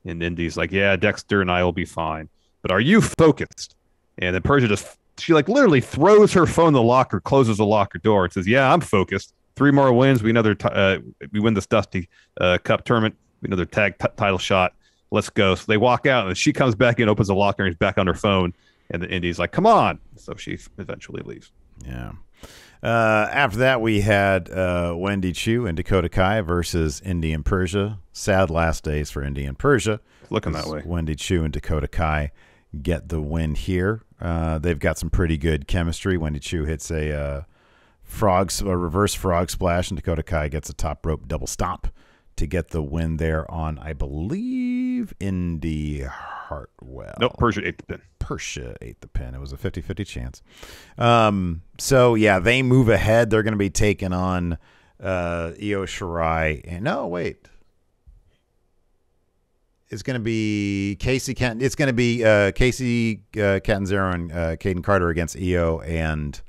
And Indy's like, yeah, Dexter and I will be fine. But are you focused? And then Persia she like literally throws her phone in the locker, closes the locker door, and says, yeah, I'm focused. 3 more wins. We win this Dusty Cup tournament. We another tag title shot. Let's go. So they walk out, and she comes back in, opens the locker, and is back on her phone. And the Indy's like, come on. So she eventually leaves. Yeah. After that, we had Wendy Chu and Dakota Kai versus Indy and Persia. Sad last days for Indy and Persia. Looking that way. Wendy Chu and Dakota Kai get the win here. They've got some pretty good chemistry. Wendy Chu hits a reverse frog splash, and Dakota Kai gets a top rope double stomp to get the win there on, I believe, Indy Hartwell. Nope, Persia ate the pin. Persia ate the pin. It was a 50-50 chance. So, yeah, they move ahead. They're going to be taking on Io Shirai. And no, wait. It's going to be Casey Catanzaro and Caden Carter against Io and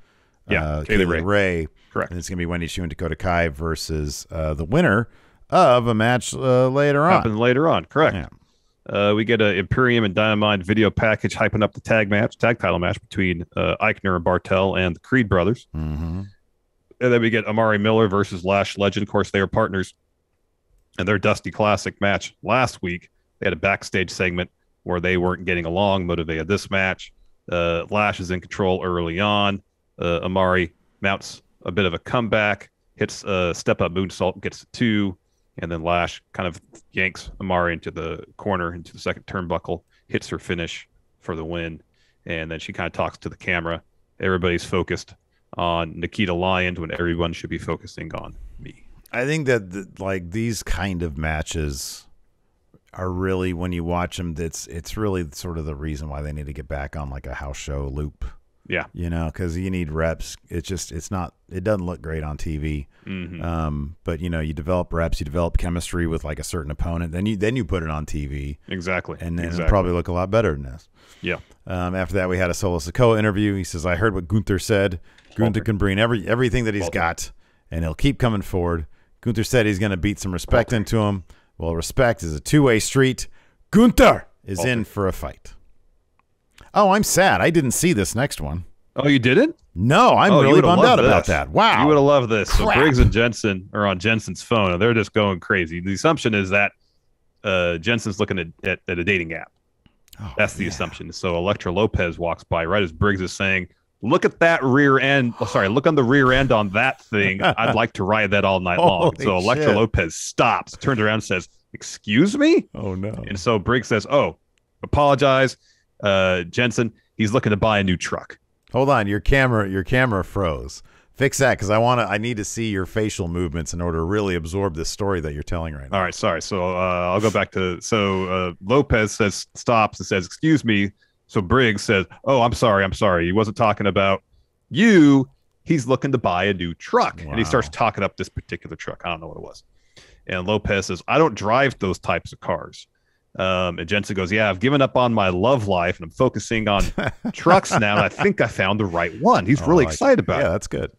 Kaylee Ray. Correct. And it's going to be Wendy Chu and Dakota Kai versus the winner of a match later on. Happens later on, correct. Yeah. We get an Imperium and Dynamite video package hyping up the tag title match between Eichner and Bartel and the Creed brothers. Mm-hmm. And then we get Amari Miller versus Lash Legend. Of course, they are partners in their Dusty Classic match last week. They had a backstage segment where they weren't getting along, motivated this match. Lash is in control early on. Amari mounts a bit of a comeback, hits a step-up moonsault, gets 2. And then Lash kind of yanks Amari into the corner, into the second turnbuckle, hits her finish for the win. And then she kind of talks to the camera. Everybody's focused on Nikita Lyons when everyone should be focusing on me. I think that these kind of matches are really, when you watch them, it's really sort of the reason why they need to get back on like a house show loop. Yeah. Because you need reps. It doesn't look great on TV. Mm-hmm. But you develop reps, you develop chemistry with like a certain opponent, then you put it on TV. Exactly. And then it'll probably look a lot better than this. Yeah. After that, we had a Solo Sikoa interview. He says, I heard what Gunther said. Gunther can bring everything that he's got, and he'll keep coming forward. Gunther said he's going to beat some respect into him. Well, respect is a two-way street. Gunther is in for a fight. Oh, I'm sad. I didn't see this next one. Oh, you didn't? No, I'm really bummed out about that. Wow. You would have loved this. Crap. So Briggs and Jensen are on Jensen's phone, and they're just going crazy. The assumption is that Jensen's looking at a dating app. Oh, that's the assumption. So Elektra Lopez walks by right as Briggs is saying, look at that rear end. Oh, sorry, look on the rear end on that thing. I'd like to ride that all night long. So Elektra Lopez stops, turns around and says, excuse me? Oh, no. And so Briggs says, oh, apologize. Jensen, he's looking to buy a new truck. Hold on, your camera froze. Fix that, because I need to see your facial movements in order to really absorb this story that you're telling right now. All right, sorry. So I'll go back to Lopez stops and says, "Excuse me." So Briggs says, "Oh, I'm sorry. He wasn't talking about you. He's looking to buy a new truck." Wow. And he starts talking up this particular truck. I don't know what it was. And Lopez says, "I don't drive those types of cars." And Jensen goes, "Yeah, I've given up on my love life and I'm focusing on trucks now. And I think I found the right one." He's really excited about it. Yeah, that's good.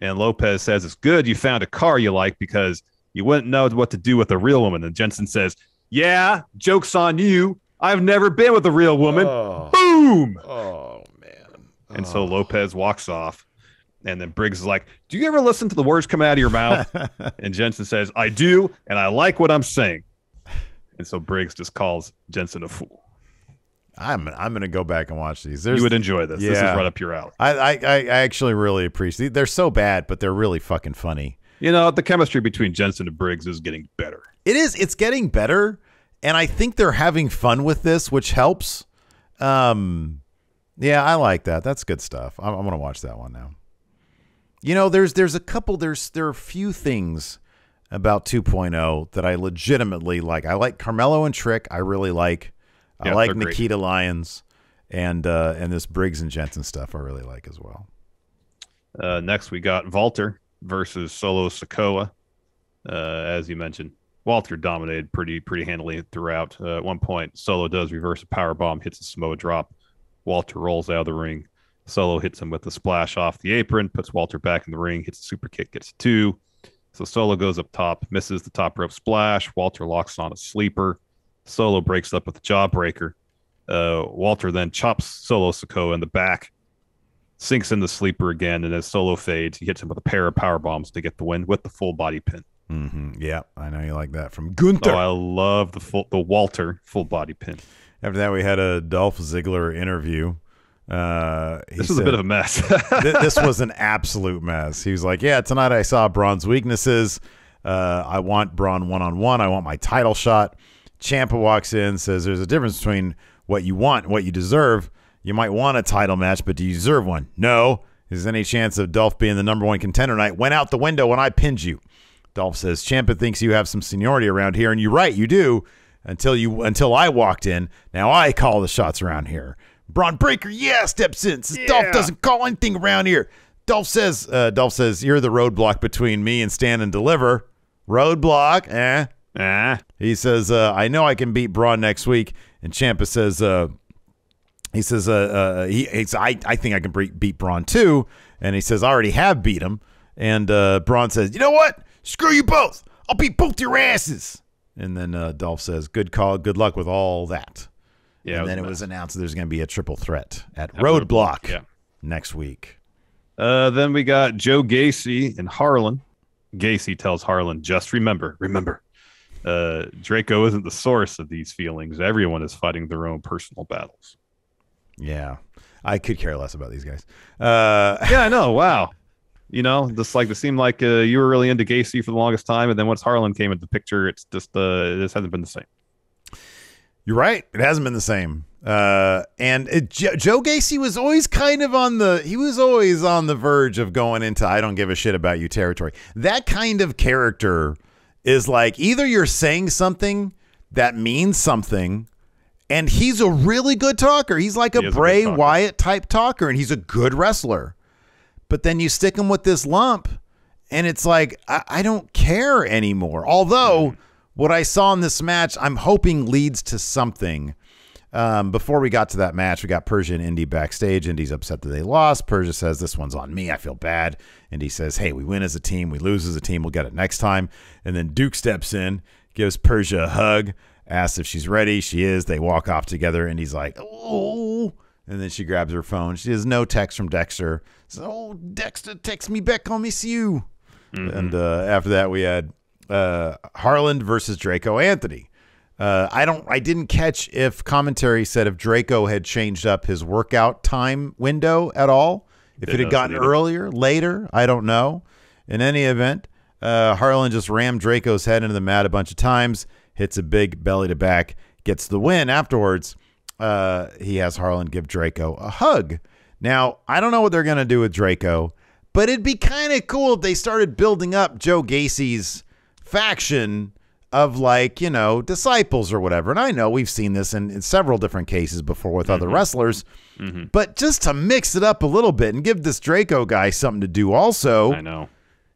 And Lopez says, "It's good you found a car you like because you wouldn't know what to do with a real woman." And Jensen says, "Yeah, joke's on you. I've never been with a real woman." Oh. Boom. Oh, man. And so Lopez walks off. And then Briggs is like, "Do you ever listen to the words come out of your mouth?" And Jensen says, "I do, and I like what I'm saying." And so Briggs just calls Jensen a fool. I'm going to go back and watch these. You would enjoy this. Yeah. This is right up your alley. I actually really appreciate. They're so bad, but they're really fucking funny. You know, the chemistry between Jensen and Briggs is getting better. It is. It's getting better, and I think they're having fun with this, which helps. Yeah, I like that. That's good stuff. I'm going to watch that one now. You know, there are a few things about 2.0 that I legitimately like. I like Carmelo and Trick. I really like. I like Nikita Lyons, and this Briggs and Jensen stuff I really like as well. Next, we got Walter versus Solo Sikoa. As you mentioned, Walter dominated pretty handily throughout. At one point, Solo does reverse a powerbomb, hits a Samoa drop. Walter rolls out of the ring. Solo hits him with a splash off the apron, puts Walter back in the ring, hits a super kick, gets a 2. So Solo goes up top, misses the top rope splash. Walter locks on a sleeper. Solo breaks up with a jawbreaker. Walter then chops Solo Sikoa in the back, sinks in the sleeper again, and as Solo fades, he hits him with a pair of power bombs to get the win with the full body pin. Mm-hmm. Yeah, I know you like that from Gunther. Oh, I love the Walter full body pin. After that, we had a Dolph Ziggler interview. This was a bit of a mess. This was an absolute mess. He was like, "Yeah, tonight I saw Braun's weaknesses. I want Braun one-on-one. I want my title shot." Ciampa walks in, says, "There's a difference between what you want and what you deserve. You might want a title match, but do you deserve one? No. Is there any chance of Dolph being the number one contender tonight? Went out the window when I pinned you." Dolph says, "Ciampa thinks you have some seniority around here, and you're right, you do. Until I walked in. Now I call the shots around here." Braun Breaker, steps in. Says, "Dolph doesn't call anything around here." Dolph says, "You're the roadblock between me and Stand and Deliver." Roadblock, He says, "I know I can beat Braun next week." And Ciampa says, I think I can beat Braun too. And he says, "I already have beat him." And Braun says, "You know what? Screw you both. I'll beat both your asses." And then Dolph says, "Good call. Good luck with all that." Yeah, and then it was announced that there's going to be a triple threat at Roadblock next week. Then we got Joe Gacy and Harlan. Gacy tells Harlan, "Just remember, Draco isn't the source of these feelings. Everyone is fighting their own personal battles." Yeah, I could care less about these guys. Yeah, I know. Wow. You know, just like it seemed like you were really into Gacy for the longest time, and then once Harlan came into the picture, it's just this hasn't been the same. You're right. It hasn't been the same. And Joe Gacy was always kind of on the verge of going into "I don't give a shit about you" territory. That kind of character is like, either you're saying something that means something, and he's a really good talker. He's like a Bray Wyatt type talker, and he's a good wrestler. But then you stick him with this lump, and it's like, I don't care anymore. Although what I saw in this match, I'm hoping leads to something. Before we got to that match, we got Persia and Indy backstage. Indy's upset that they lost. Persia says, "This one's on me. I feel bad." Indy says, "Hey, we win as a team. We lose as a team. We'll get it next time." And then Duke steps in, gives Persia a hug, asks if she's ready. She is. They walk off together. Indy's like, "Oh." And then she grabs her phone. She has no text from Dexter. So, "Oh, Dexter, text me back. I'll miss you." Mm-hmm. And after that, we had Harland versus Draco Anthony. I didn't catch if commentary said if Draco had changed up his workout time window at all. If it had gotten earlier, later, I don't know. In any event, Harland just rammed Draco's head into the mat a bunch of times, hits a big belly to back, gets the win. Afterwards, he has Harland give Draco a hug. Now, I don't know what they're going to do with Draco, But it'd be kind of cool if they started building up Joe Gacy's faction of, like, you know, disciples or whatever. And I know we've seen this in several different cases before with other wrestlers. But just to mix it up a little bit and give this Draco guy something to do also. I know.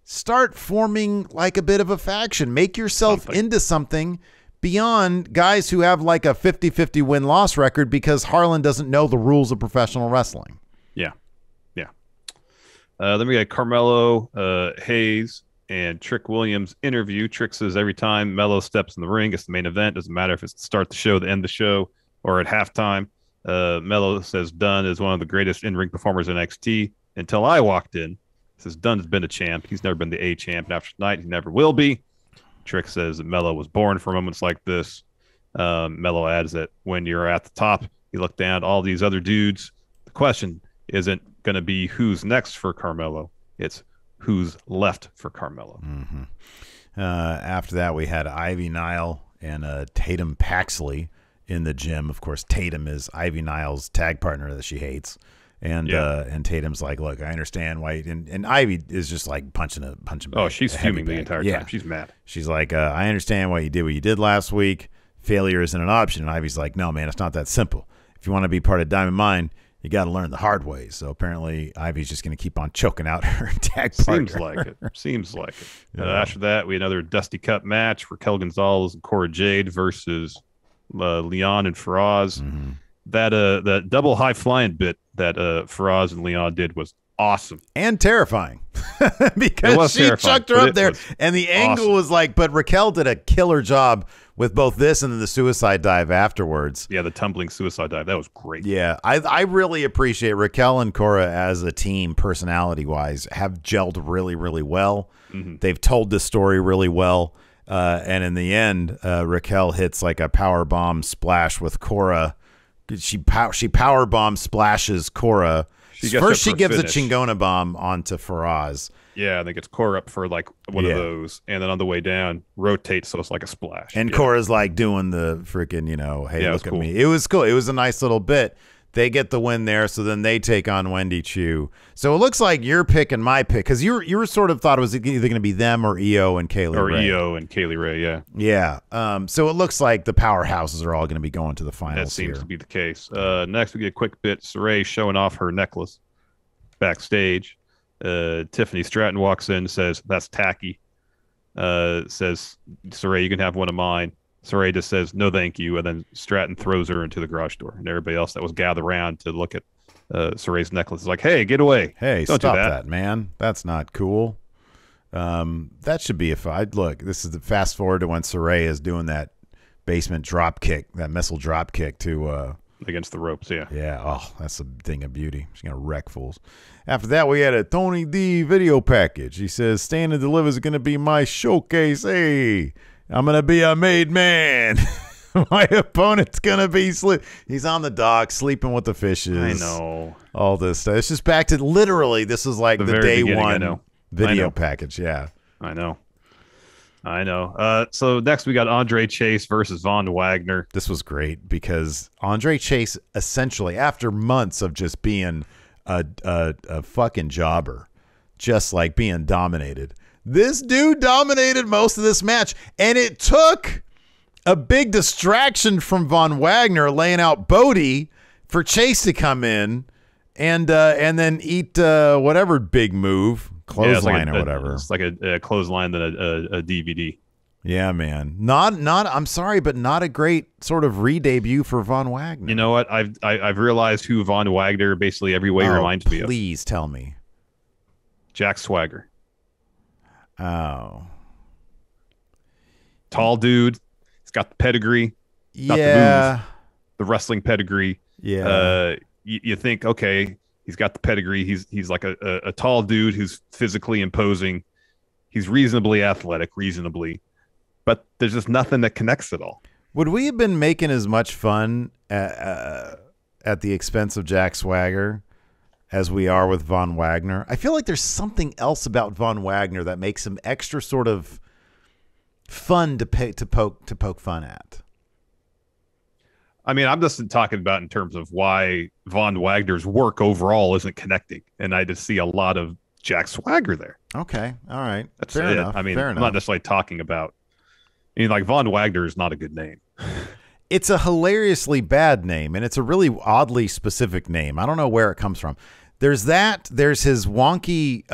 Start forming like a bit of a faction. Make yourself into something beyond guys who have like a 50-50 win-loss record because Harlan doesn't know the rules of professional wrestling. Yeah. Then we got Carmelo Hayes and Trick Williams interview. Trick says every time Melo steps in the ring, it's the main event. Doesn't matter if it's to start the show, the end of the show, or at halftime. Melo says Dunn is one of the greatest in-ring performers in NXT until I walked in. Says Dunn's been a champ. He's never been the A champ. And after tonight, he never will be. Trick says that Melo was born for moments like this. Melo adds that when you're at the top, you look down at all these other dudes. The question isn't going to be who's next for Carmelo. It's who's left for Carmelo. After that, we had Ivy Nile and Tatum Paxley in the gym. Of course, Tatum is Ivy Nile's tag partner that she hates. And Tatum's like, look, I understand why. And Ivy is just like punching. Oh, she's fuming the entire time. She's mad. She's like, I understand why you did what you did last week. Failure isn't an option. And Ivy's like, no, man, it's not that simple. If you want to be part of Diamond Mine, you got to learn the hard way. So apparently Ivy's just going to keep on choking out her tag partner. Seems like it. Yeah. After that, we had another Dusty Cup match. Raquel Gonzalez and Cora Jade versus Leon and Faraz. That double high flying bit that Faraz and Leon did was awesome and terrifying because she chucked her up there, and the angle was like. But Raquel did a killer job with both this and then the suicide dive afterwards. Yeah, the tumbling suicide dive, that was great. Yeah, I really appreciate Raquel and Cora as a team, personality wise, have gelled really, really well. They've told this story really well, and in the end, Raquel hits like a power bomb splash with Cora. She power bomb splashes Cora. First, she gives a Chingona bomb onto Faraz. Yeah, I think it's Cora up for like one of those, and then on the way down, rotates so it's like a splash. And Cora's like doing the freaking, hey, look at me. It was cool. It was a nice little bit. They get the win there, so then they take on Wendy Chu. So it looks like your pick and my pick, because you were sort of thought it was either going to be them or EO and Kaylee Ray. Or EO and Kaylee Ray, yeah. Yeah. So it looks like the powerhouses are all going to be going to the finals. That seems to be the case. Next, we get a quick bit. Saray showing off her necklace backstage. Tiffany Stratton walks in, says, "That's tacky." Says, "Saray, you can have one of mine." Saray just says, "No, thank you." And then Stratton throws her into the garage door. And everybody else that was gathered around to look at Saray's necklace is like, "Hey, get away. Hey, don't stop that, man. That's not cool." That should be look, this is the fast forward to when Saray is doing that basement drop kick, that missile drop kick to against the ropes, yeah. Yeah, oh, that's a thing of beauty. She's going to wreck fools. After that, we had a Tony D video package. He says, "Stand and Deliver is going to be my showcase. Hey, I'm going to be a made man." My opponent's going to be he's on the dock sleeping with the fishes. I know. All this stuff. It's just back to literally, this is like the day one video package. Yeah. I know. So next we got Andre Chase versus Von Wagner. This was great because Andre Chase essentially, after months of just being a fucking jobber, just like being dominated, this dude dominated most of this match, and it took a big distraction from Von Wagner laying out Bodie for Chase to come in and then eat whatever big move. Clothesline or whatever. It's like a clothesline than a DVD. Yeah, man. Not. I'm sorry, but not a great sort of re-debut for Von Wagner. You know what? I've realized who Von Wagner basically every way reminds me of. Please tell me. Jack Swagger. Oh. Tall dude. He's got the pedigree. Not the wrestling pedigree. Yeah. You think, okay, he's got the pedigree. He's like a tall dude who's physically imposing. He's reasonably athletic, but there's just nothing that connects at all. Would we have been making as much fun at the expense of Jack Swagger as we are with Von Wagner? I feel like there's something else about Von Wagner that makes him extra sort of fun to poke fun at. I mean, I'm just talking about in terms of why Von Wagner's work overall isn't connecting. And I just see a lot of Jack Swagger there. Okay, all right. That's fair it. enough. I mean, fair I'm enough. not necessarily talking about. I mean, like Von Wagner is not a good name. It's a hilariously bad name, and it's a really oddly specific name. I don't know where it comes from. There's that. There's his wonky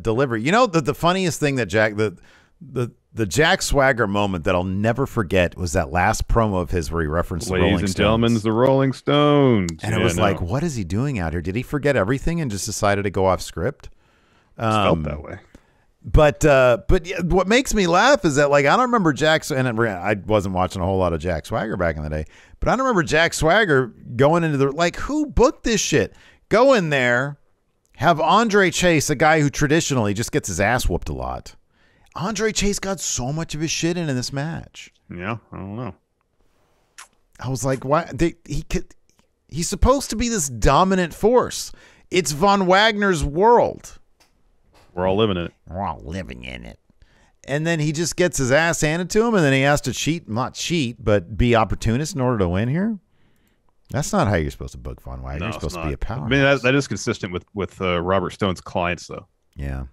delivery. You know, the funniest thing that the Jack Swagger moment that I'll never forget was that last promo of his where he referenced the Rolling Stones. Ladies and gentlemen, the Rolling Stones. And it was like, what is he doing out here? Did he forget everything and just decided to go off script? Felt that way. But yeah, what makes me laugh is that, like, I don't remember I wasn't watching a whole lot of Jack Swagger back in the day, but I don't remember Jack Swagger going into who booked this shit? Go in there, have Andre Chase, a guy who traditionally just gets his ass whooped a lot. Andre Chase got so much of his shit in this match. Yeah, I don't know. I was like, why? He's supposed to be this dominant force. It's Von Wagner's world. We're all living in it. We're all living in it. And then he just gets his ass handed to him, and then he has to not cheat, but be opportunist in order to win here. That's not how you're supposed to book Von Wagner. You're supposed to be a power. I mean, that is consistent with Robert Stone's clients, though. Yeah.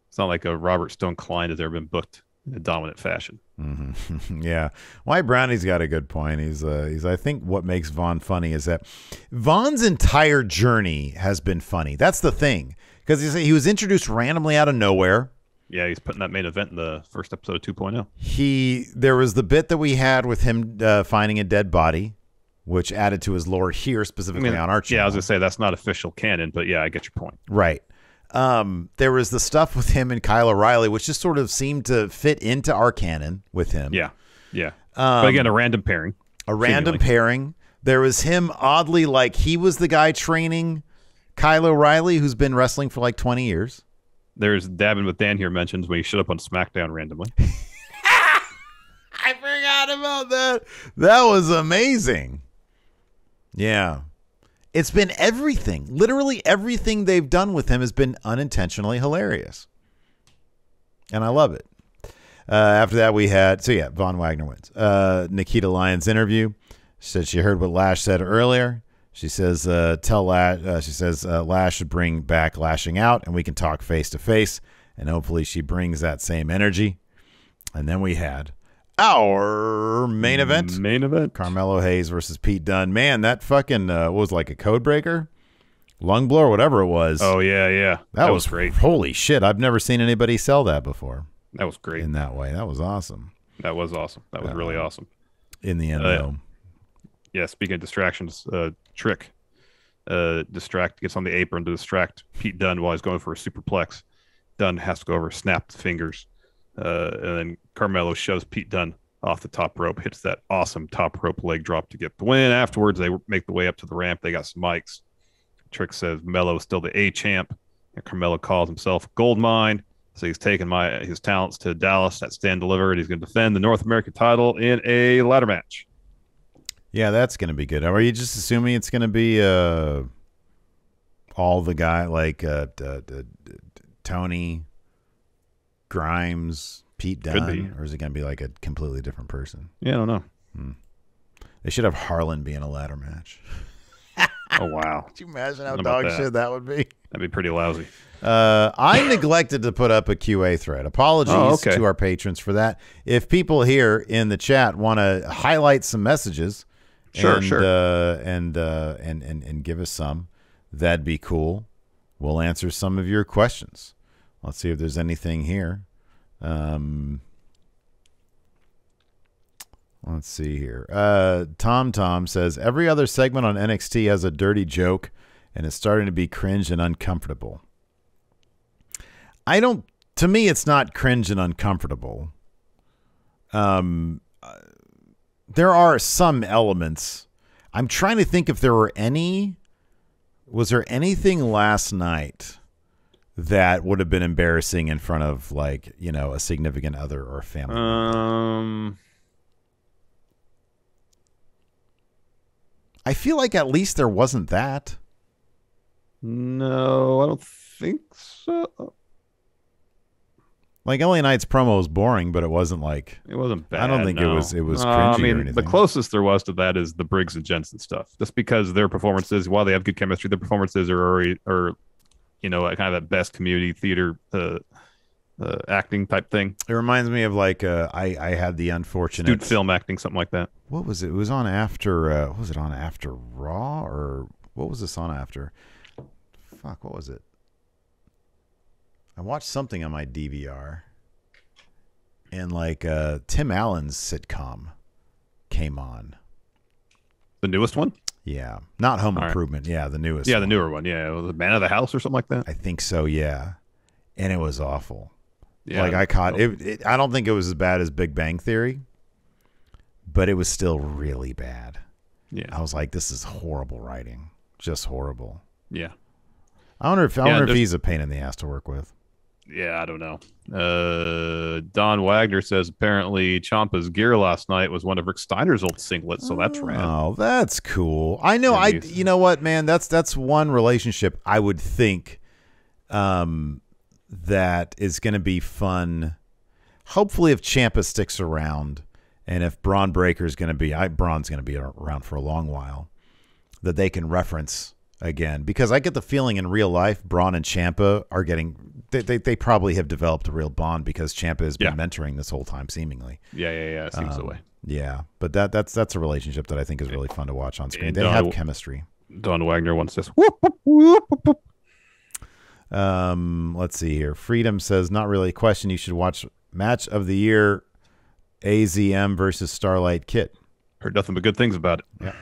It's not like a Robert Stone client has ever been booked in a dominant fashion. Mm-hmm. Yeah. White Brownie's got a good point. He's I think what makes Von funny is that Von's entire journey has been funny. That's the thing. Because he was introduced randomly out of nowhere. Yeah, he's putting that main event in the first episode of 2.0. There was the bit that we had with him finding a dead body, which added to his lore here, specifically on our channel. Yeah, I was going to say that's not official canon, but yeah, I get your point. Right. There was the stuff with him and Kyle O'Reilly, which just sort of seemed to fit into our canon with him. Yeah, yeah. But again, a random pairing. Pairing. There was him oddly, like he was the guy training Kyle O'Reilly, who's been wrestling for like 20 years. There's Dabbing with Dan here mentions when he showed up on SmackDown randomly. I forgot about that. That was amazing. Yeah. It's been everything. Literally everything they've done with him has been unintentionally hilarious. And I love it. After that, we had, Von Wagner wins. Nikita Lyons interview. She said she heard what Lash said earlier. She says, Lash should bring back lashing out and we can talk face to face. And hopefully she brings that same energy. And then we had our main event. Carmelo Hayes versus Pete Dunne. Man, that fucking was like a code breaker, lung blower, whatever it was. Oh yeah. That was great. Holy shit. I've never seen anybody sell that before. That was great. In that way. That was awesome. That was really awesome. In the end, though. Yeah, speaking of distractions, Trick gets on the apron to distract Pete Dunne while he's going for a superplex. Dunne has to go over, snap the fingers, and then Carmelo shoves Pete Dunne off the top rope, hits that awesome top rope leg drop to get the win. Afterwards, they make the way up to the ramp. They got some mics. Trick says Melo's still the A-champ, and Carmelo calls himself Goldmine. So he's taking his talents to Dallas. That's stand delivered. He's going to defend the North American title in a ladder match. Yeah, that's going to be good. Are you just assuming it's going to be all the guy like Tony, Grimes, Pete Dunne, or is it going to be like a completely different person? Yeah, I don't know. They should have Harlan be in a ladder match. Oh, wow. Could you imagine how dog shit that would be? That'd be pretty lousy. I neglected to put up a QA thread. Apologies to our patrons for that. If people here in the chat want to highlight some messages and give us some, that'd be cool. We'll answer some of your questions. Let's see if there's anything here. Let's see here. Tom says, every other segment on NXT has a dirty joke and it's starting to be cringe and uncomfortable. To me, it's not cringe and uncomfortable. There are some elements. I'm trying to think if there were any. Was there anything last night that would have been embarrassing in front of, like, you know, a significant other or a family member? I feel like at least there wasn't that. No, I don't think so. Like, LA Knight's promo was boring, but it wasn't like... It wasn't bad. I don't think it was cringy I mean, or anything. the closest there was to that is the Briggs and Jensen stuff. Just because their performances, while they have good chemistry, their performances are you know, kind of at best community theater acting type thing. It reminds me of like I had the unfortunate Student film acting, something like that. What was it? It was on after. What was it on after Raw, or what was this on after? Fuck, what was it? I watched something on my DVR, and like Tim Allen's sitcom came on. The newest one? Yeah, not Home All Improvement. Right. Yeah, the newest. Yeah, one. the newer one. Yeah, was it Man of the House or something like that? I think so. Yeah, and it was awful. Yeah, like I caught it. I don't think it was as bad as Big Bang Theory, but it was still really bad. Yeah, I was like, this is horrible writing, just horrible. Yeah, I wonder if he's a pain in the ass to work with. Yeah, I don't know. Don Wagner says apparently Ciampa's gear last night was one of Rick Steiner's old singlets, so that's rad. Oh, that's cool. I know. You know what, man? That's one relationship I would think that is going to be fun. Hopefully, if Ciampa sticks around, and if Braun Breaker is going to be, Braun's going to be around for a long while, that they can reference again, because I get the feeling in real life Braun and Ciampa are getting they probably have developed a real bond because Ciampa has been mentoring this whole time seemingly. Yeah, it seems that way. Yeah, but that's a relationship that I think is really fun to watch on screen. They have chemistry. Don Wagner once says whoop, whoop, whoop, whoop. Let's see here. Freedom says not really a question. You should watch Match of the Year, AZM versus Starlight Kid. Heard nothing but good things about it. Yeah.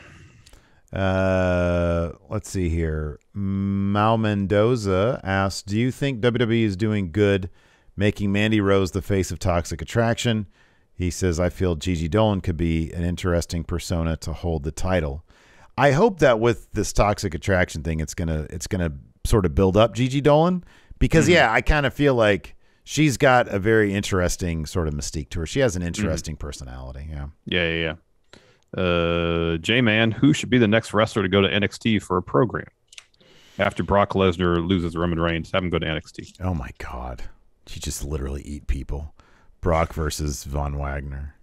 Let's see here. Mal Mendoza asked, do you think WWE is doing good making Mandy Rose the face of Toxic Attraction? He says, I feel Gigi Dolan could be an interesting persona to hold the title. I hope that with this Toxic Attraction thing, it's gonna sort of build up Gigi Dolan, because I kind of feel like she's got a very interesting sort of mystique to her. She has an interesting personality. Yeah. J-Man, who should be the next wrestler to go to NXT for a program? After Brock Lesnar loses Roman Reigns, have him go to NXT. Oh, my God. She just literally eat people. Brock versus Von Wagner.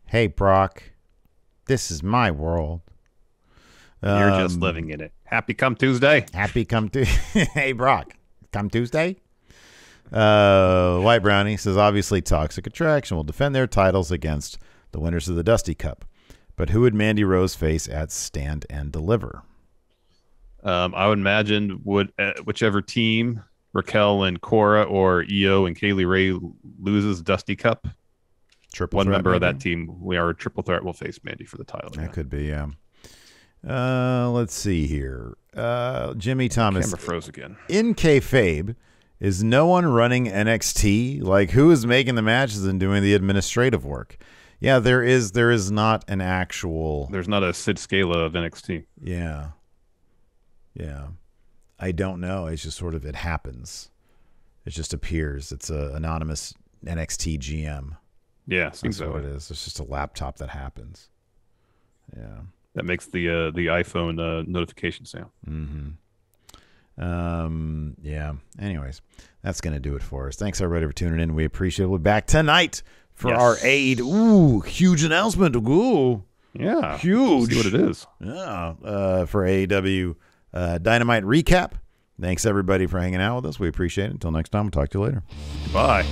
Hey, Brock. This is my world. You're just living in it. Happy come Tuesday. Happy come Tuesday. Hey, Brock. Come Tuesday? White Brownie says, obviously, Toxic Attraction will defend their titles against the winners of the Dusty Cup. But who would Mandy Rose face at Stand and Deliver? I would imagine whichever team, Raquel and Cora or Io and Kaylee Ray loses Dusty Cup. One member of that team, we are a triple threat, will face Mandy for the title. That could be, yeah. Let's see here. Jimmy Thomas. Camera froze again. In kayfabe, is no one running NXT? Like, who is making the matches and doing the administrative work? Yeah, there is not an actual... There's not a Sid Scala of NXT. Yeah. I don't know. It's just sort of, it happens. It just appears. It's an anonymous NXT GM. Yeah, seems that's what it is. It's just a laptop that happens. Yeah. That makes the iPhone notification sound. Yeah. Anyways, that's going to do it for us. Thanks, everybody, for tuning in. We appreciate it. We'll be back tonight for our AEW. Ooh, huge announcement. Ooh. Yeah. Huge. See what it is. Yeah. For AEW Dynamite Recap. Thanks, everybody, for hanging out with us. We appreciate it. Until next time, we'll talk to you later. Bye.